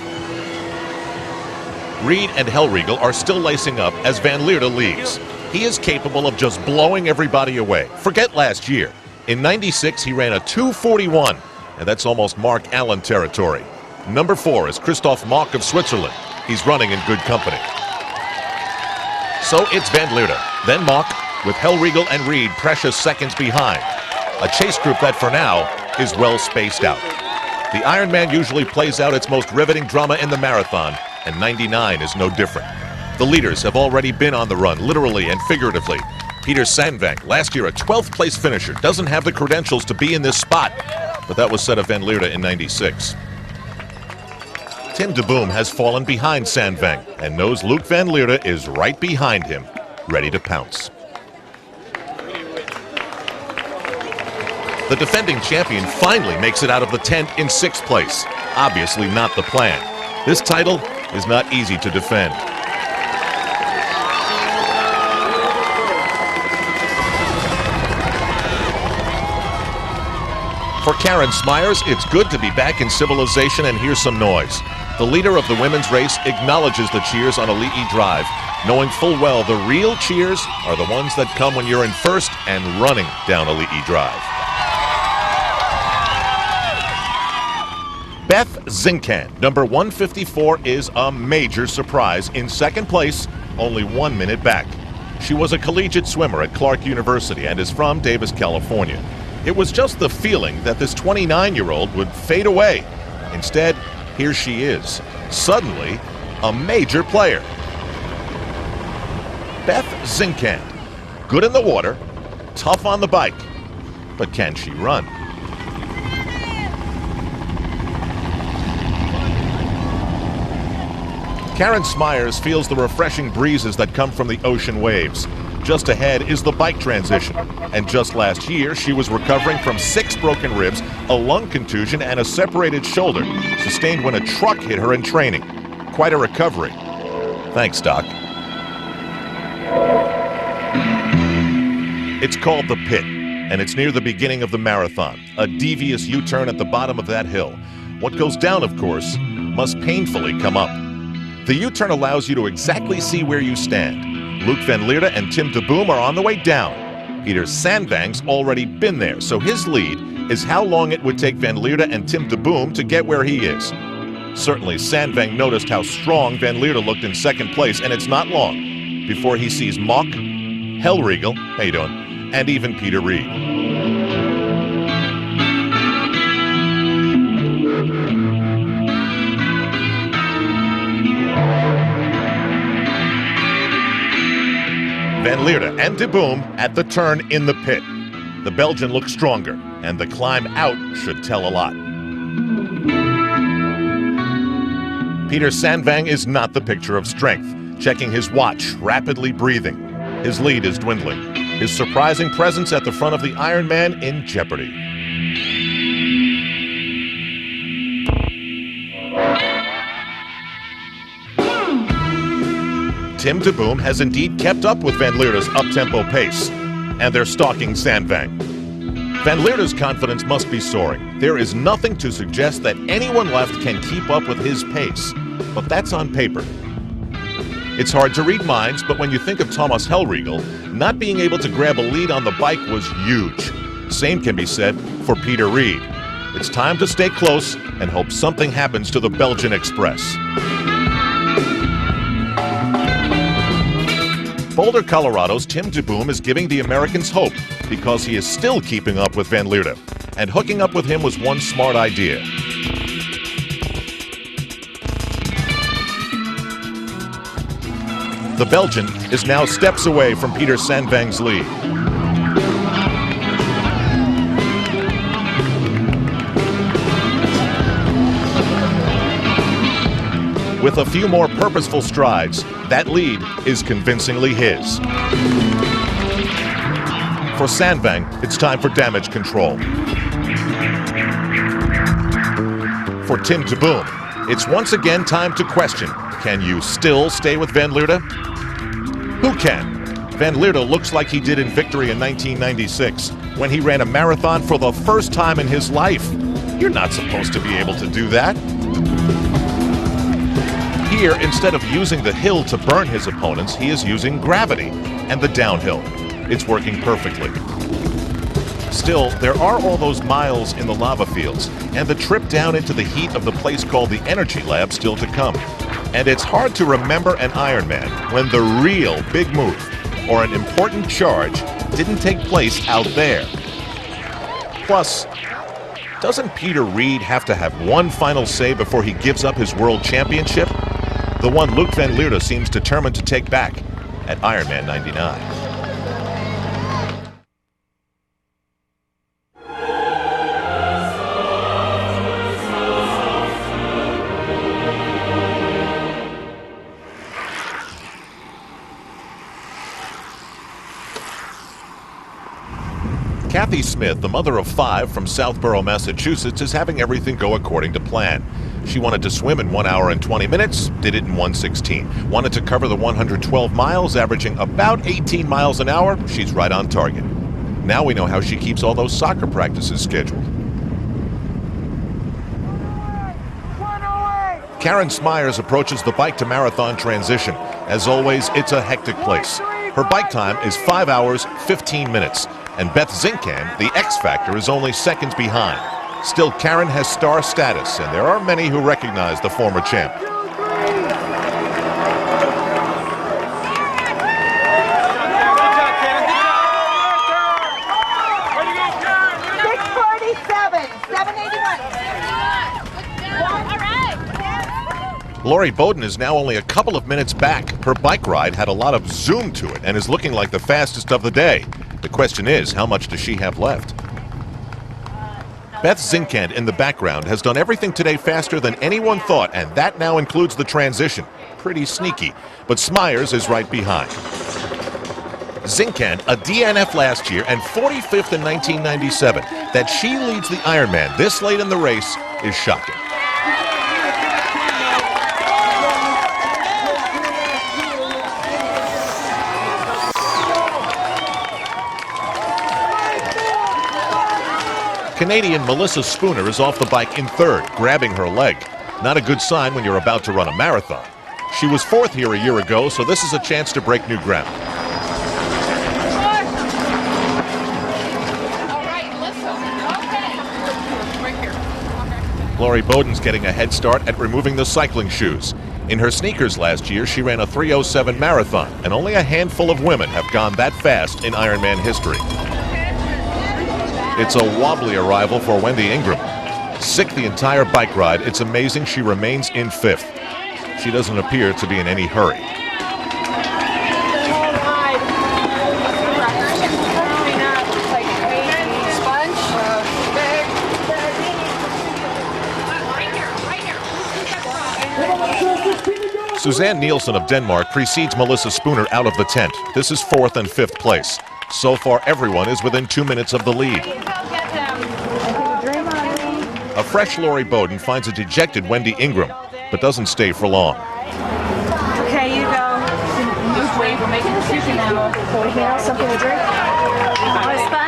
Reed and Hellriegel are still lacing up as Van Leerde leads. He is capable of just blowing everybody away. Forget last year. In '96, he ran a 2:41, and that's almost Mark Allen territory. Number 4 is Christoph Mock of Switzerland. He's running in good company. So it's Van Leerde, then Mock, with Hellriegel and Reed precious seconds behind. A chase group that, for now, is well spaced out. The Ironman usually plays out its most riveting drama in the marathon, and 99 is no different. The leaders have already been on the run, literally and figuratively. Peter Sandvang, last year a 12th place finisher, doesn't have the credentials to be in this spot, but that was said of Van Leerde in '96. Tim de Boom has fallen behind Sandvang and knows Luke Van Leerde is right behind him, ready to pounce. The defending champion finally makes it out of the tent in 6th place. Obviously not the plan. This title is not easy to defend. For Karen Smyers, it's good to be back in civilization and hear some noise. The leader of the women's race acknowledges the cheers on Ali'i Drive, knowing full well the real cheers are the ones that come when you're in first and running down Ali'i Drive. Beth Zinkan, number 154, is a major surprise. In 2nd place, only 1 minute back. She was a collegiate swimmer at Clark University and is from Davis, California. It was just the feeling that this 29-year-old would fade away. Instead, here she is, suddenly a major player. Beth Zinkan, good in the water, tough on the bike, but can she run? Karen Smyers feels the refreshing breezes that come from the ocean waves. Just ahead is the bike transition. And just last year, she was recovering from 6 broken ribs, a lung contusion, and a separated shoulder, sustained when a truck hit her in training. Quite a recovery. Thanks, Doc. It's called the Pit, and it's near the beginning of the marathon, a devious U-turn at the bottom of that hill. What goes down, of course, must painfully come up. The U-turn allows you to exactly see where you stand. Luke Van Leerde and Tim de Boom are on the way down. Peter Sandvang's already been there, so his lead is how long it would take Van Leerde and Tim de Boom to get where he is. Certainly, Sandvang noticed how strong Van Leerde looked in 2nd place, and it's not long before he sees Mock, Hellriegel, how you doing, and even Peter Reed. Van Leerde and de Boom at the turn in the pit. The Belgian looks stronger, and the climb out should tell a lot. Peter Sandvang is not the picture of strength, checking his watch, rapidly breathing. His lead is dwindling. His surprising presence at the front of the Ironman in jeopardy. Tim de Boom has indeed kept up with Van Leerde's up-tempo pace, and they're stalking Sandvang. Van Leerde's confidence must be soaring. There is nothing to suggest that anyone left can keep up with his pace, but that's on paper. It's hard to read minds, but when you think of Thomas Hellriegel, not being able to grab a lead on the bike was huge. same can be said for Peter Reed. It's time to stay close and hope something happens to the Belgian Express. Boulder, Colorado's Tim DeBoom is giving the Americans hope because he is still keeping up with Van Leeuwen. And hooking up with him was one smart idea. The Belgian is now steps away from Peter Sandvang's lead. With a few more purposeful strides, that lead is convincingly his. For Sandvang, it's time for damage control. For Tim DeBoom, it's once again time to question, can you still stay with Van Leeuwen? Who can? Van Leeuwen looks like he did in victory in 1996, when he ran a marathon for the first time in his life. You're not supposed to be able to do that. Here, instead of using the hill to burn his opponents, he is using gravity and the downhill. It's working perfectly. Still, there are all those miles in the lava fields, and the trip down into the heat of the place called the Energy Lab still to come. And it's hard to remember an Ironman when the real big move or an important charge didn't take place out there. Plus, doesn't Peter Reed have to have one final say before he gives up his world championship? The one Luc Van Leeuwen seems determined to take back at Ironman 99. Kathy Smith, the mother of 5 from Southborough, Massachusetts, is having everything go according to plan. She wanted to swim in 1 hour and 20 minutes, did it in 1:16. Wanted to cover the 112 miles, averaging about 18 miles an hour. She's right on target. Now we know how she keeps all those soccer practices scheduled. Karen Smyers approaches the bike to marathon transition. As always, it's a hectic place. Her bike time is 5 hours, 15 minutes. And Beth Zinkan, the X Factor, is only seconds behind. Still, Karen has star status, and there are many who recognize the former champ. Lori Bowden is now only a couple of minutes back. Her bike ride had a lot of zoom to it and is looking like the fastest of the day. The question is, how much does she have left? Beth Zinkant in the background has done everything today faster than anyone thought, and that now includes the transition. Pretty sneaky, but Smyers is right behind. Zinkant, a DNF last year and 45th in 1997. That she leads the Ironman this late in the race is shocking. Canadian Melissa Spooner is off the bike in 3rd, grabbing her leg. Not a good sign when you're about to run a marathon. She was 4th here a year ago, so this is a chance to break new ground. Lori Bowden's getting a head start at removing the cycling shoes. In her sneakers last year, she ran a 3:07 marathon, and only a handful of women have gone that fast in Ironman history. It's a wobbly arrival for Wendy Ingram. Sick the entire bike ride, it's amazing she remains in 5th. She doesn't appear to be in any hurry. Suzanne Nielsen of Denmark precedes Melissa Spooner out of the tent. This is 4th and 5th place. So far, everyone is within 2 minutes of the lead. A fresh Lori Bowden finds a dejected Wendy Ingram, but doesn't stay for long. Okay, you go. We're making a decision now. Anything else? Something to drink? Want a sponge?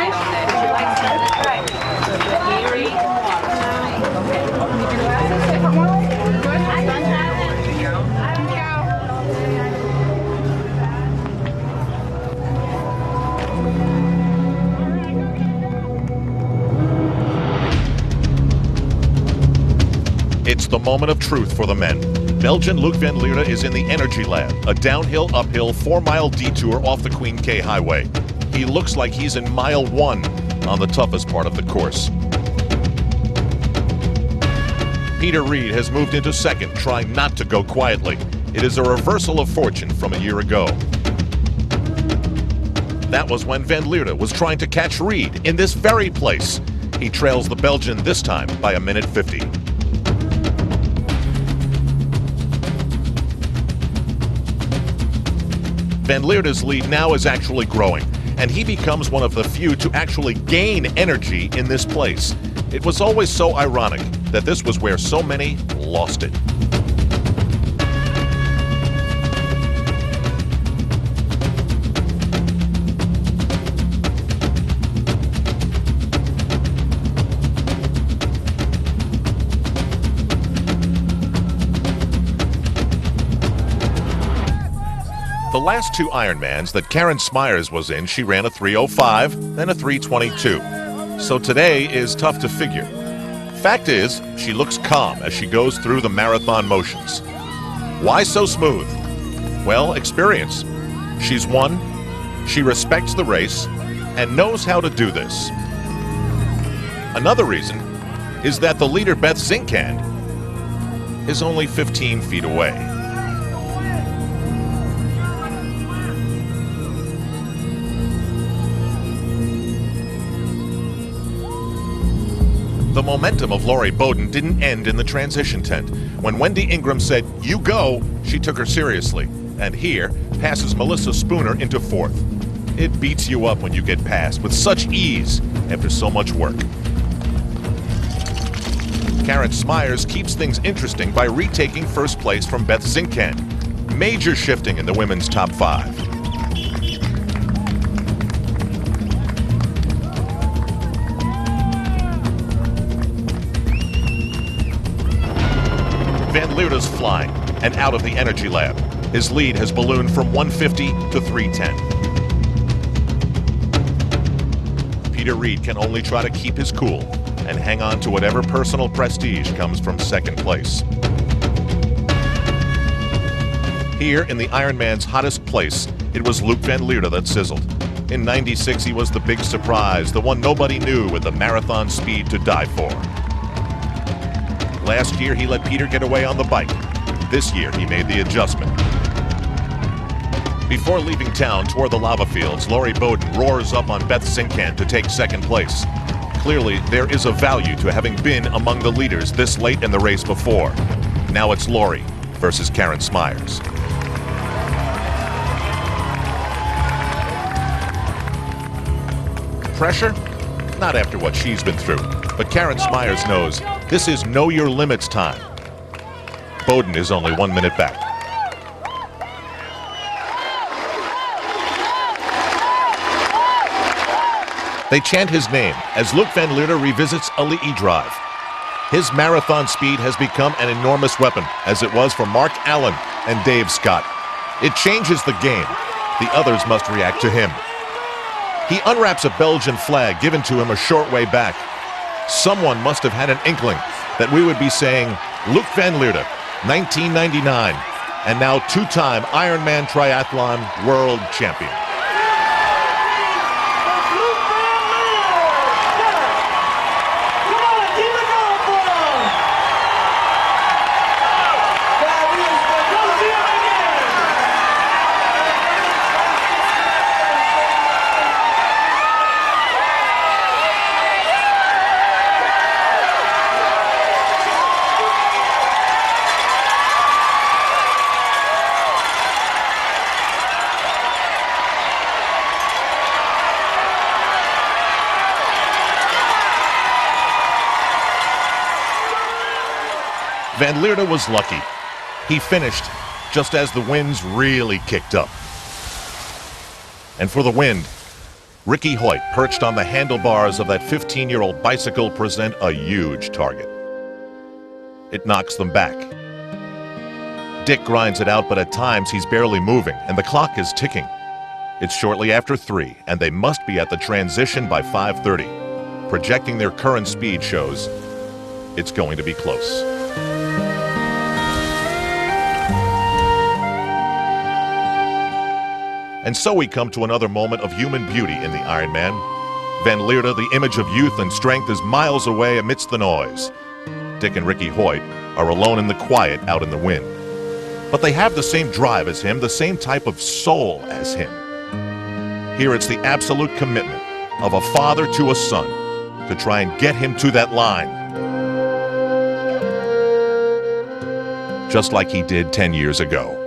moment of truth for the men. Belgian Luc van Lierde is in the Energy Lab, a downhill, uphill, 4-mile detour off the Queen K Highway. He looks like he's in mile 1 on the toughest part of the course. Peter Reed has moved into second, trying not to go quietly. It is a reversal of fortune from a year ago. That was when van Lierde was trying to catch Reed in this very place. He trails the Belgian this time by 1:50. Van Lierde's lead now is actually growing, and he becomes one of the few to actually gain energy in this place. It was always so ironic that this was where so many lost it. The last 2 Ironmans that Karen Smyers was in, she ran a 3:05 and a 3:22. So today is tough to figure. Fact is, she looks calm as she goes through the marathon motions. Why so smooth? Well, experience. She's won, she respects the race, and knows how to do this. Another reason is that the leader, Beth Zinkand, is only 15 feet away. The momentum of Laurie Bowden didn't end in the transition tent. When Wendy Ingram said, "You go," she took her seriously, and here passes Melissa Spooner into 4th. It beats you up when you get past with such ease after so much work. Karen Smyers keeps things interesting by retaking 1st place from Beth Zinkand. Major shifting in the women's top 5. Van Lierde's flying and out of the Energy Lab. His lead has ballooned from 1:50 to 3:10. Peter Reed can only try to keep his cool and hang on to whatever personal prestige comes from 2nd place. Here in the Ironman's hottest place, it was Luc van Lierde that sizzled. In '96, he was the big surprise, the one nobody knew with the marathon speed to die for. Last year, he let Peter get away on the bike. This year, he made the adjustment. Before leaving town toward the lava fields, Laurie Bowden roars up on Beth Zinkand to take 2nd place. Clearly, there is a value to having been among the leaders this late in the race before. Now it's Laurie versus Karen Smyers. Pressure? Not after what she's been through. But Karen Smyers knows this is know your limits time. Bowden is only 1 minute back. They chant his name as Luc van Lierde revisits Ali'i Drive. His marathon speed has become an enormous weapon, as it was for Mark Allen and Dave Scott. It changes the game. The others must react to him. He unwraps a Belgian flag given to him a short way back. Someone must have had an inkling that we would be saying Luc van Lierde, 1999, and now 2-time Ironman triathlon world champion. Van Lierde was lucky. He finished just as the winds really kicked up. And for the wind, Ricky Hoyt, perched on the handlebars of that 15-year-old bicycle, present a huge target. It knocks them back. Dick grinds it out, but at times he's barely moving, and the clock is ticking. It's shortly after 3, and they must be at the transition by 5:30. Projecting their current speed shows it's going to be close. And so we come to another moment of human beauty in the Ironman. Van Lierde, the image of youth and strength, is miles away amidst the noise. Dick and Ricky Hoyt are alone in the quiet out in the wind. But they have the same drive as him, the same type of soul as him. Here it's the absolute commitment of a father to a son to try and get him to that line. Just like he did 10 years ago.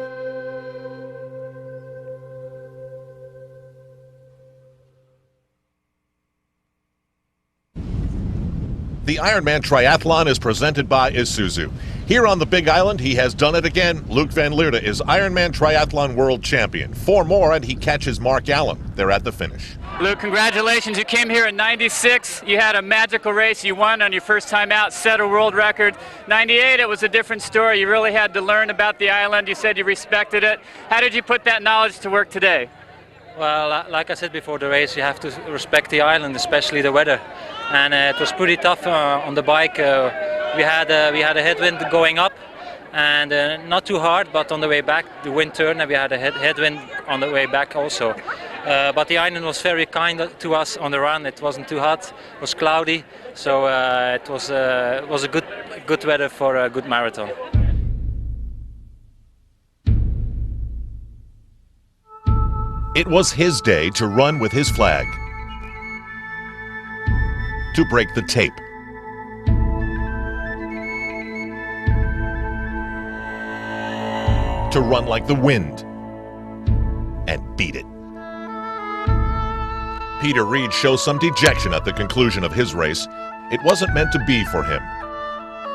The Ironman Triathlon is presented by Isuzu. Here on the Big Island, he has done it again. Luc Van Lierde is Ironman Triathlon World Champion. 4 more and he catches Mark Allen. They're at the finish. Luc, congratulations. You came here in 96. You had a magical race. You won on your first time out, set a world record. 98, it was a different story. You really had to learn about the island. You said you respected it. How did you put that knowledge to work today? Well, like I said before the race, you have to respect the island, especially the weather. And it was pretty tough on the bike. We had a headwind going up, and not too hard, but on the way back the wind turned, and we had a headwind on the way back also. But the island was very kind to us on the run. It wasn't too hot, it was cloudy, so it was a good weather for a good marathon. It was his day to run with his flag, to break the tape. To run like the wind and beat it. Peter Reed shows some dejection at the conclusion of his race. It wasn't meant to be for him.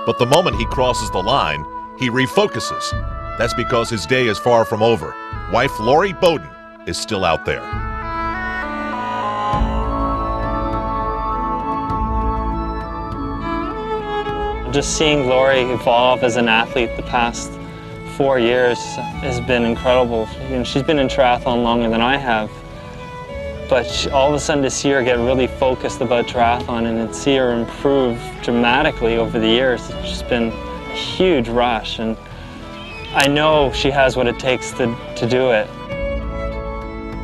But the moment he crosses the line, he refocuses. That's because his day is far from over. Wife Lori Bowden is still out there. Just seeing Lori evolve as an athlete the past 4 years has been incredible. You know, she's been in triathlon longer than I have, but all of a sudden to see her get really focused about triathlon and to see her improve dramatically over the years, it's just been a huge rush, and I know she has what it takes to do it.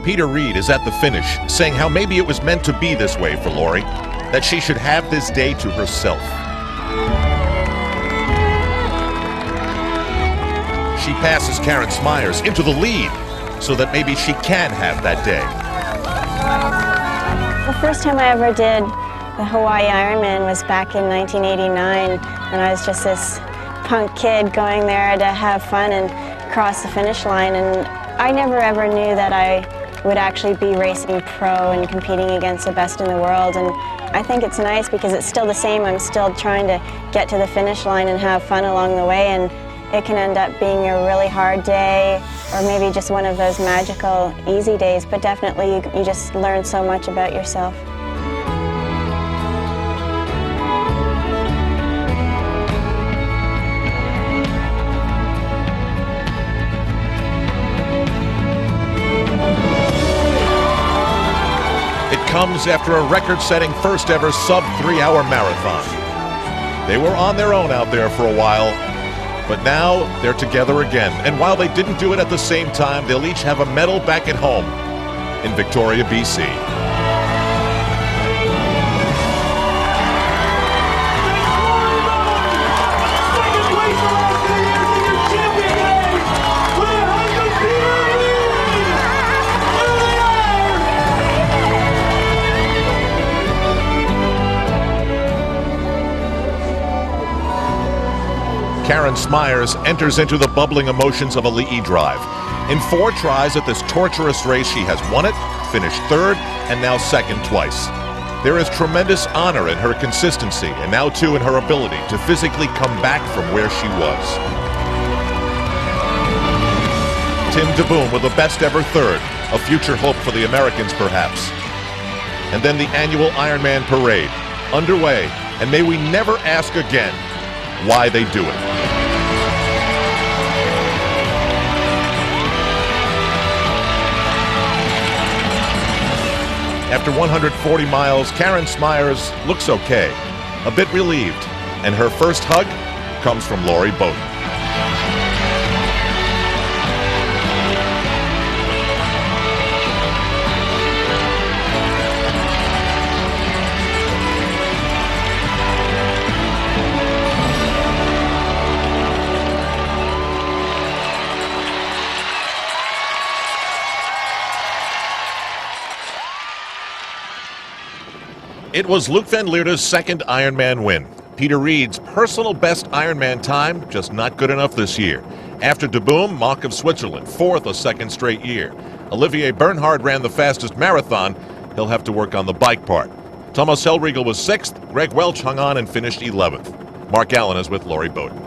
Peter Reed is at the finish, saying how maybe it was meant to be this way for Lori, that she should have this day to herself. She passes Karen Smyers into the lead so that maybe she can have that day. The first time I ever did the Hawaii Ironman was back in 1989, and I was just this punk kid going there to have fun and cross the finish line, and I never ever knew that I would actually be racing pro and competing against the best in the world. And I think it's nice because it's still the same. I'm still trying to get to the finish line and have fun along the way, and it can end up being a really hard day or maybe just one of those magical, easy days, but definitely you just learn so much about yourself. It comes after a record-setting first-ever sub-3-hour marathon. They were on their own out there for a while, but now they're together again. And while they didn't do it at the same time, they'll each have a medal back at home in Victoria, BC. Karen Smyers enters into the bubbling emotions of a Li'i drive. In 4 tries at this torturous race, she has won it, finished 3rd, and now 2nd twice. There is tremendous honor in her consistency, and now too in her ability to physically come back from where she was. Tim DeBoom with the best ever 3rd, a future hope for the Americans perhaps. And then the annual Ironman parade, underway, and may we never ask again why they do it. After 140 miles, Karen Smyers looks okay, a bit relieved, and her first hug comes from Lori Bowden. It was Luc van Leerde's second Ironman win. Peter Reed's personal best Ironman time, just not good enough this year. After De Boom, Mach of Switzerland, fourth a second straight year. Olivier Bernhard ran the fastest marathon. He'll have to work on the bike part. Thomas Hellriegel was sixth. Greg Welch hung on and finished 11th. Mark Allen is with Lori Bowden.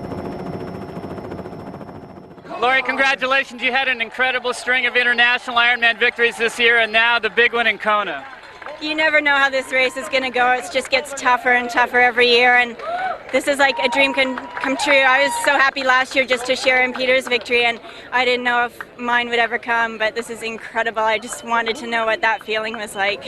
Lori, congratulations. You had an incredible string of international Ironman victories this year, and now the big one in Kona. You never know how this race is going to go. It just gets tougher and tougher every year, and this is like a dream come true. I was so happy last year just to share in Peter's victory, and I didn't know if mine would ever come, but this is incredible. I just wanted to know what that feeling was like.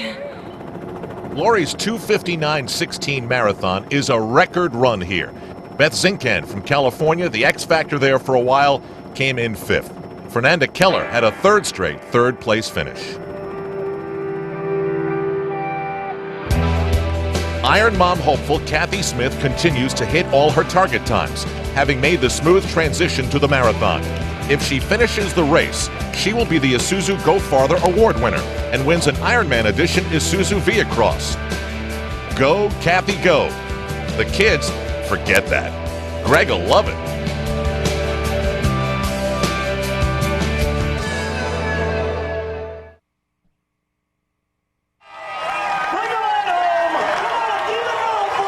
Lori's 2:59:16 marathon is a record run here. Beth Zinkan from California, the X Factor there for a while, came in fifth. Fernanda Keller had a third straight third-place finish. Iron Mom hopeful Kathy Smith continues to hit all her target times, having made the smooth transition to the marathon. If she finishes the race, she will be the Isuzu Go Farther Award winner and wins an Ironman edition Isuzu Via Cross. Go, Kathy, go. The kids, forget that. Greg will love it.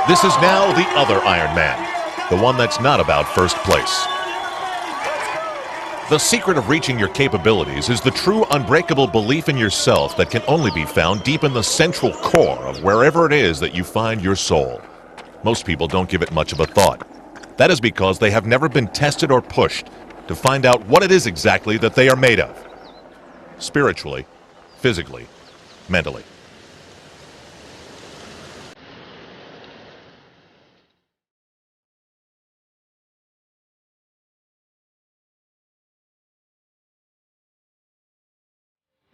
This is now the other Ironman, the one that's not about first place. The secret of reaching your capabilities is the true unbreakable belief in yourself that can only be found deep in the central core of wherever it is that you find your soul. Most people don't give it much of a thought. That is because they have never been tested or pushed to find out what it is exactly that they are made of. Spiritually, physically, mentally.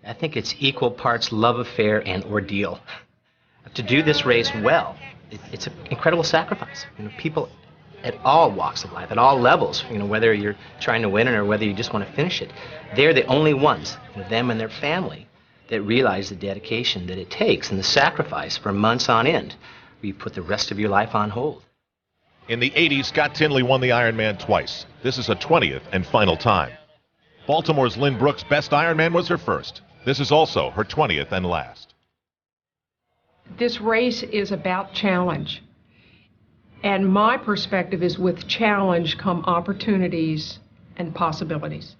I think it's equal parts love affair and ordeal. To do this race well, it's an incredible sacrifice. People at all walks of life, at all levels, whether you're trying to win it or whether you just want to finish it, they're the only ones, them and their family, that realize the dedication that it takes and the sacrifice for months on end, where you put the rest of your life on hold. In the 80s, Scott Tinley won the Ironman twice. This is her 20th and final time. Baltimore's Lynn Brooks' best Ironman was her first. This is also her 20th and last. This race is about challenge. And my perspective is with challenge come opportunities and possibilities.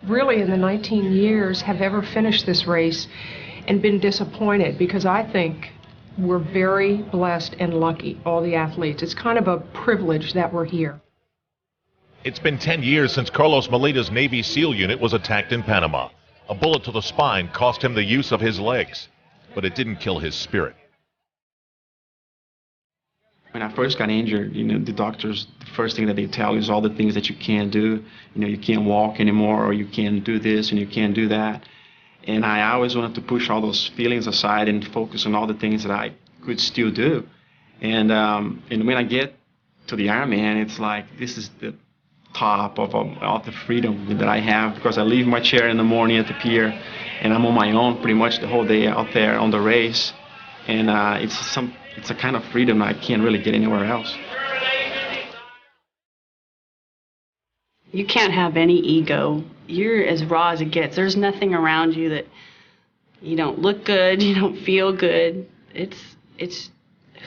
Really, in the 19 years, have ever finished this race and been disappointed, because I think we're very blessed and lucky, all the athletes. It's kind of a privilege that we're here. It's been 10 years since Carlos Melita's Navy SEAL unit was attacked in Panama. A bullet to the spine cost him the use of his legs, but it didn't kill his spirit. When I first got injured, the doctors, the first thing that they tell you is all the things that you can't do. You can't walk anymore, or you can't do this and you can't do that. And I always wanted to push all those feelings aside and focus on all the things that I could still do. And when I get to the Ironman, it's like this is the top of the freedom that I have, because I leave my chair in the morning at the pier and I'm on my own pretty much the whole day out there on the race, and it's a kind of freedom I can't really get anywhere else. You can't have any ego. You're as raw as it gets. There's nothing around you that you don't look good, you don't feel good. It's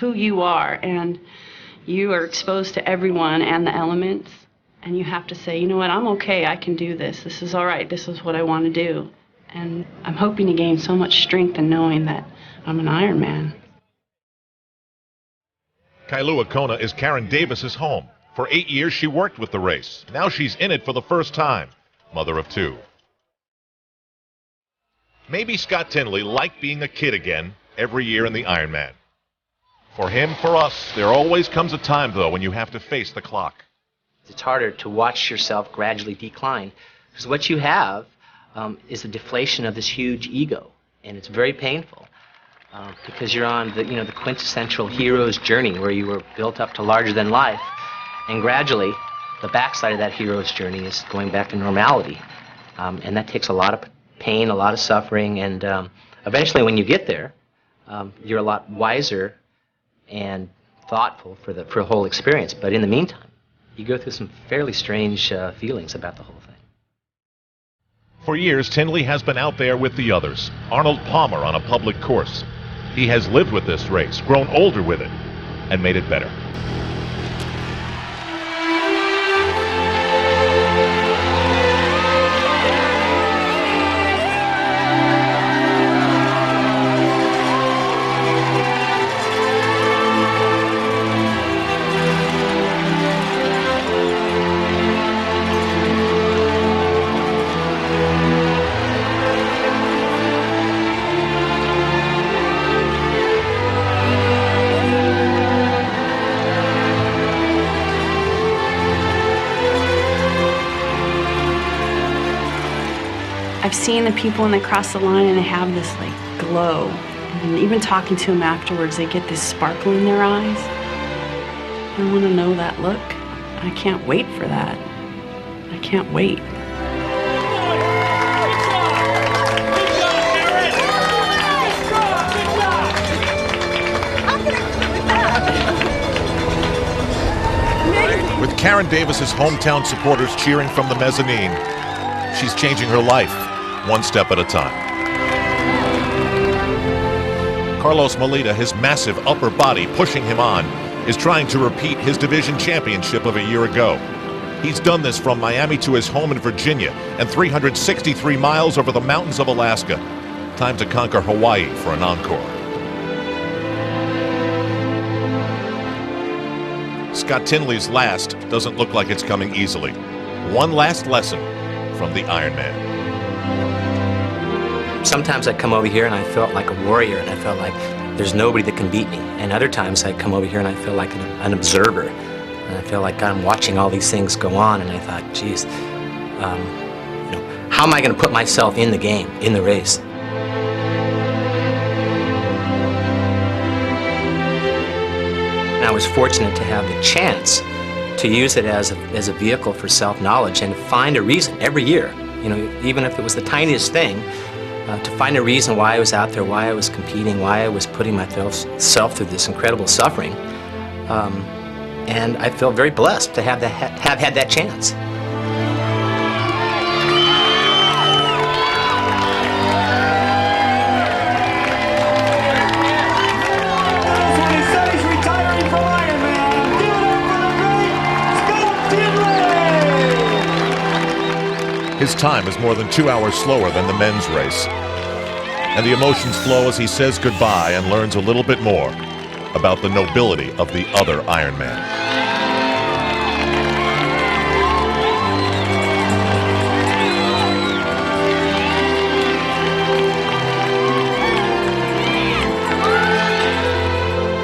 who you are, and you are exposed to everyone and the elements. And you have to say, you know what, I'm okay, I can do this. This is all right, this is what I want to do. And I'm hoping to gain so much strength in knowing that I'm an Ironman. Kailua Kona is Karen Davis's home. For 8 years, she worked with the race. Now she's in it for the first time. Mother of 2. Maybe Scott Tinley liked being a kid again every year in the Ironman. For him, for us, there always comes a time, though, when you have to face the clock. It's harder to watch yourself gradually decline, because what you have is the deflation of this huge ego, and it's very painful because you're on the quintessential hero's journey where you were built up to larger than life, and gradually the backside of that hero's journey is going back to normality, and that takes a lot of pain, a lot of suffering, and eventually when you get there, you're a lot wiser and thoughtful for the whole experience. But in the meantime, you go through some fairly strange feelings about the whole thing. For years, Tinley has been out there with the others. Arnold Palmer on a public course. He has lived with this race, grown older with it, and made it better. I've seen the people when they cross the line and they have this like glow. And even talking to them afterwards, they get this sparkle in their eyes. I want to know that look. I can't wait for that. I can't wait. With Karen Davis's hometown supporters cheering from the mezzanine, she's changing her life one step at a time. Carlos Melita, his massive upper body pushing him on, is trying to repeat his division championship of a year ago. He's done this from Miami to his home in Virginia and 363 miles over the mountains of Alaska. Time to conquer Hawaii for an encore. Scott Tinley's last doesn't look like it's coming easily. One last lesson from the Ironman. Sometimes I come over here and I felt like a warrior, and I felt like there's nobody that can beat me. And other times I come over here and I feel like an observer, and I feel like I'm watching all these things go on. And I thought, geez, how am I going to put myself in the game, in the race? And I was fortunate to have the chance to use it as a vehicle for self-knowledge and find a reason every year, even if it was the tiniest thing, to find a reason why I was out there, why I was competing, why I was putting myself through this incredible suffering. And I feel very blessed to have had that chance. He's retiring from Ironman. Give it up for the great Scott Tinley! His time is more than 2 hours slower than the men's race. And the emotions flow as he says goodbye and learns a little bit more about the nobility of the other Ironman.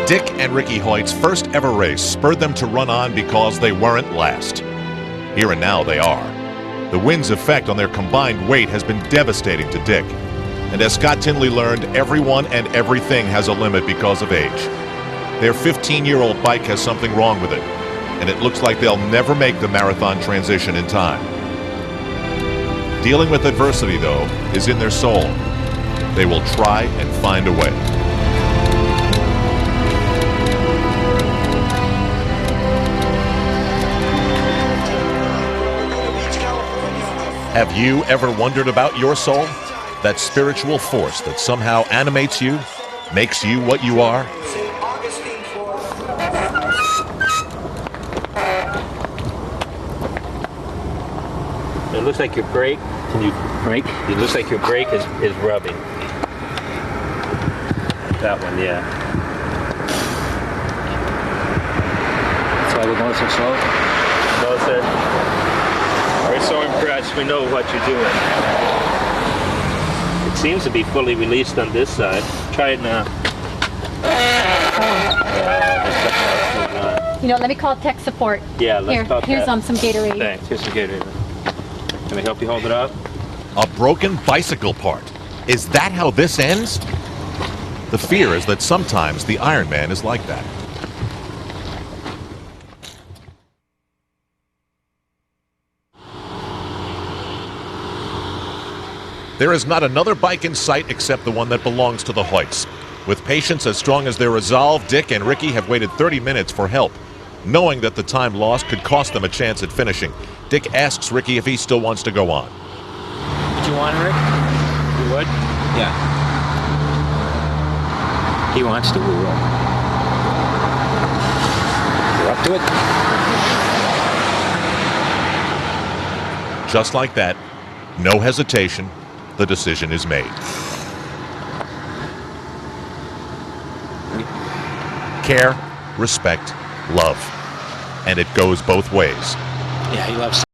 Dick and Ricky Hoyt's first ever race spurred them to run on because they weren't last. Here and now they are. The wind's effect on their combined weight has been devastating to Dick. And as Scott Tinley learned, everyone and everything has a limit because of age. Their 15-year-old bike has something wrong with it, and it looks like they'll never make the marathon transition in time. Dealing with adversity, though, is in their soul. They will try and find a way. Have you ever wondered about your soul? That spiritual force that somehow animates you, makes you what you are? It looks like your brake. Can you brake? It looks like your brake is rubbing. That one, yeah. That's why we're going so slow? No, sir. We're so impressed. We know what you're doing. It seems to be fully released on this side. Try it now. Let me call tech support. Yeah, let's call Here's that. some Gatorade. Thanks. Here's some Gatorade. Can I help you hold it up? A broken bicycle part. Is that how this ends? The fear is that sometimes the Ironman is like that. There is not another bike in sight except the one that belongs to the Hoyts. With patience as strong as their resolve, Dick and Ricky have waited 30 minutes for help. Knowing that the time lost could cost them a chance at finishing, Dick asks Ricky if he still wants to go on. Would you want, Rick? You would? Yeah. He wants to, we will. You're up to it? Just like that, no hesitation, the decision is made. Care, respect, love. And it goes both ways. Yeah, he loves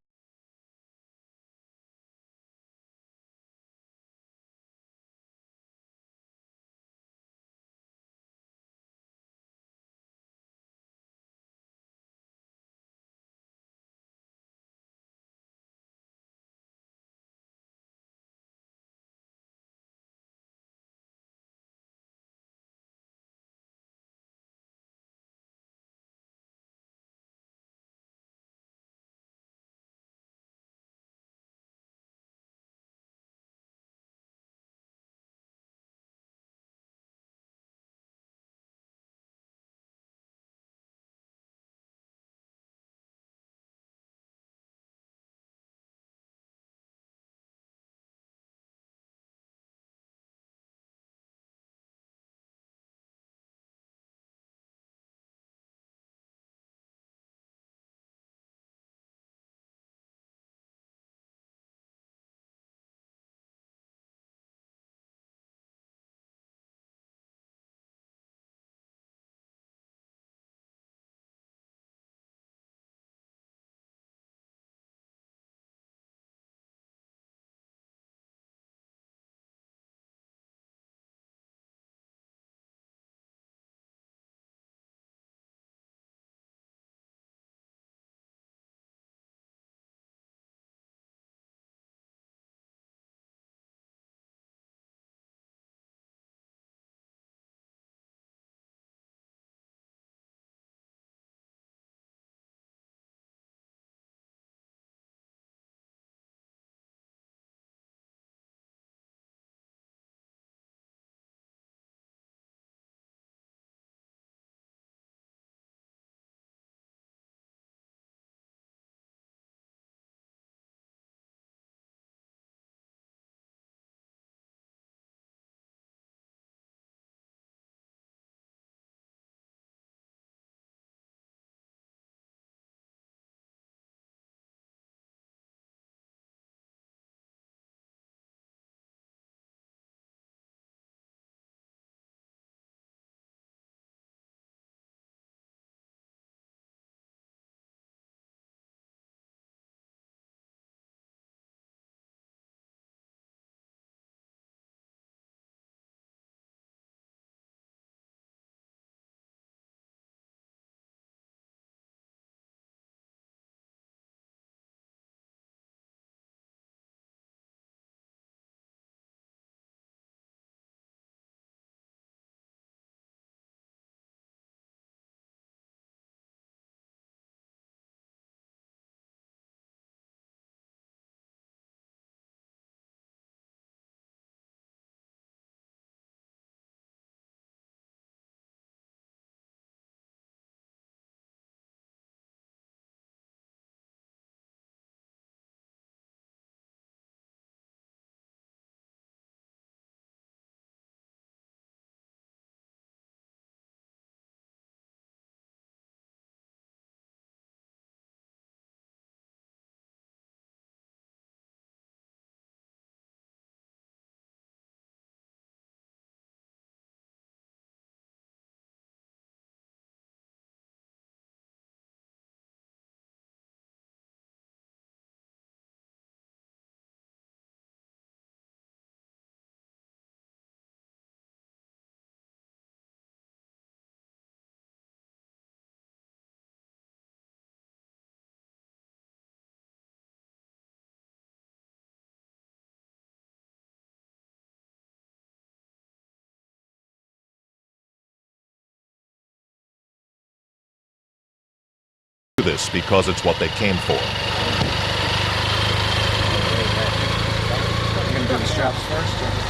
this because it's what they came for. You're going to do the straps first?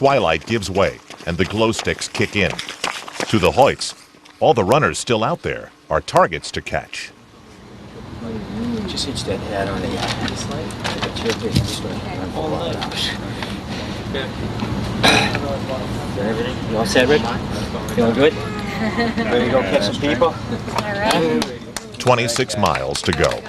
twilight gives way and the glow sticks kick in. To the Hoyts, all the runners still out there are targets to catch. Just hitch that hat on it. Everything? You all set, Rick? Feeling good? Ready to go catch some people? All right. 26 miles to go.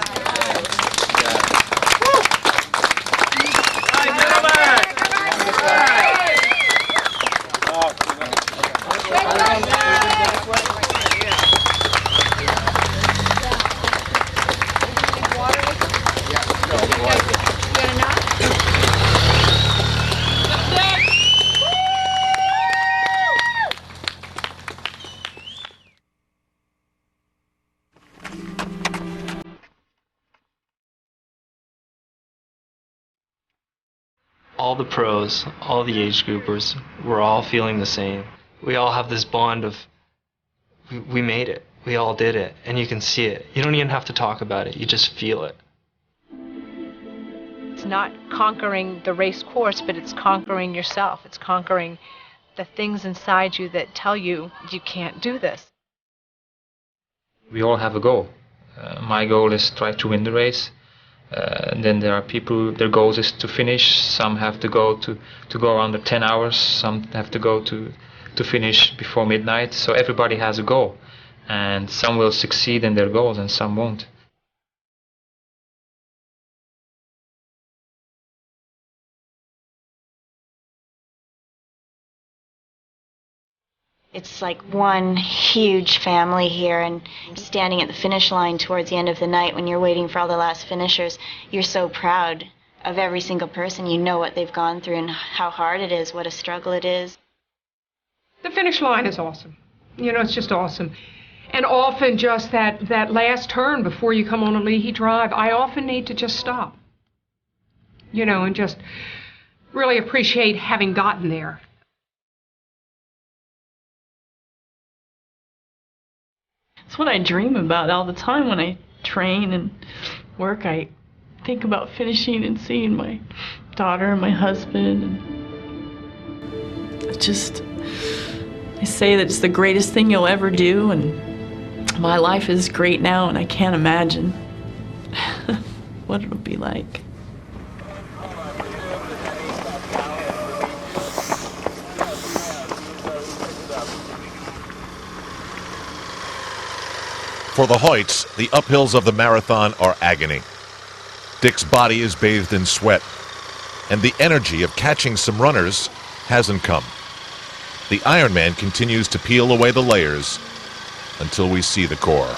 All the pros, all the age groupers, we're all feeling the same. We all have this bond of, we made it, we all did it, and you can see it. You don't even have to talk about it, you just feel it. It's not conquering the race course, but it's conquering yourself. It's conquering the things inside you that tell you you can't do this. We all have a goal. My goal is try to win the race. Then there are people, their goals is to finish. Some have to go under 10 hours. Some have to go to finish before midnight. So everybody has a goal. And some will succeed in their goals and some won't. It's like one huge family here, and standing at the finish line towards the end of the night when you're waiting for all the last finishers, you're so proud of every single person. You know what they've gone through and how hard it is, what a struggle it is. The finish line is awesome. You know, it's just awesome. And often just that last turn before you come on a Leahy Drive, I often need to just stop. You know, and just really appreciate having gotten there. It's what I dream about all the time when I train and work. I think about finishing and seeing my daughter and my husband. And it's just, I say that it's the greatest thing you'll ever do, and my life is great now, and I can't imagine what it'll be like. For the Hoyts, the uphills of the marathon are agony. Dick's body is bathed in sweat, and the energy of catching some runners hasn't come. The Ironman continues to peel away the layers until we see the core.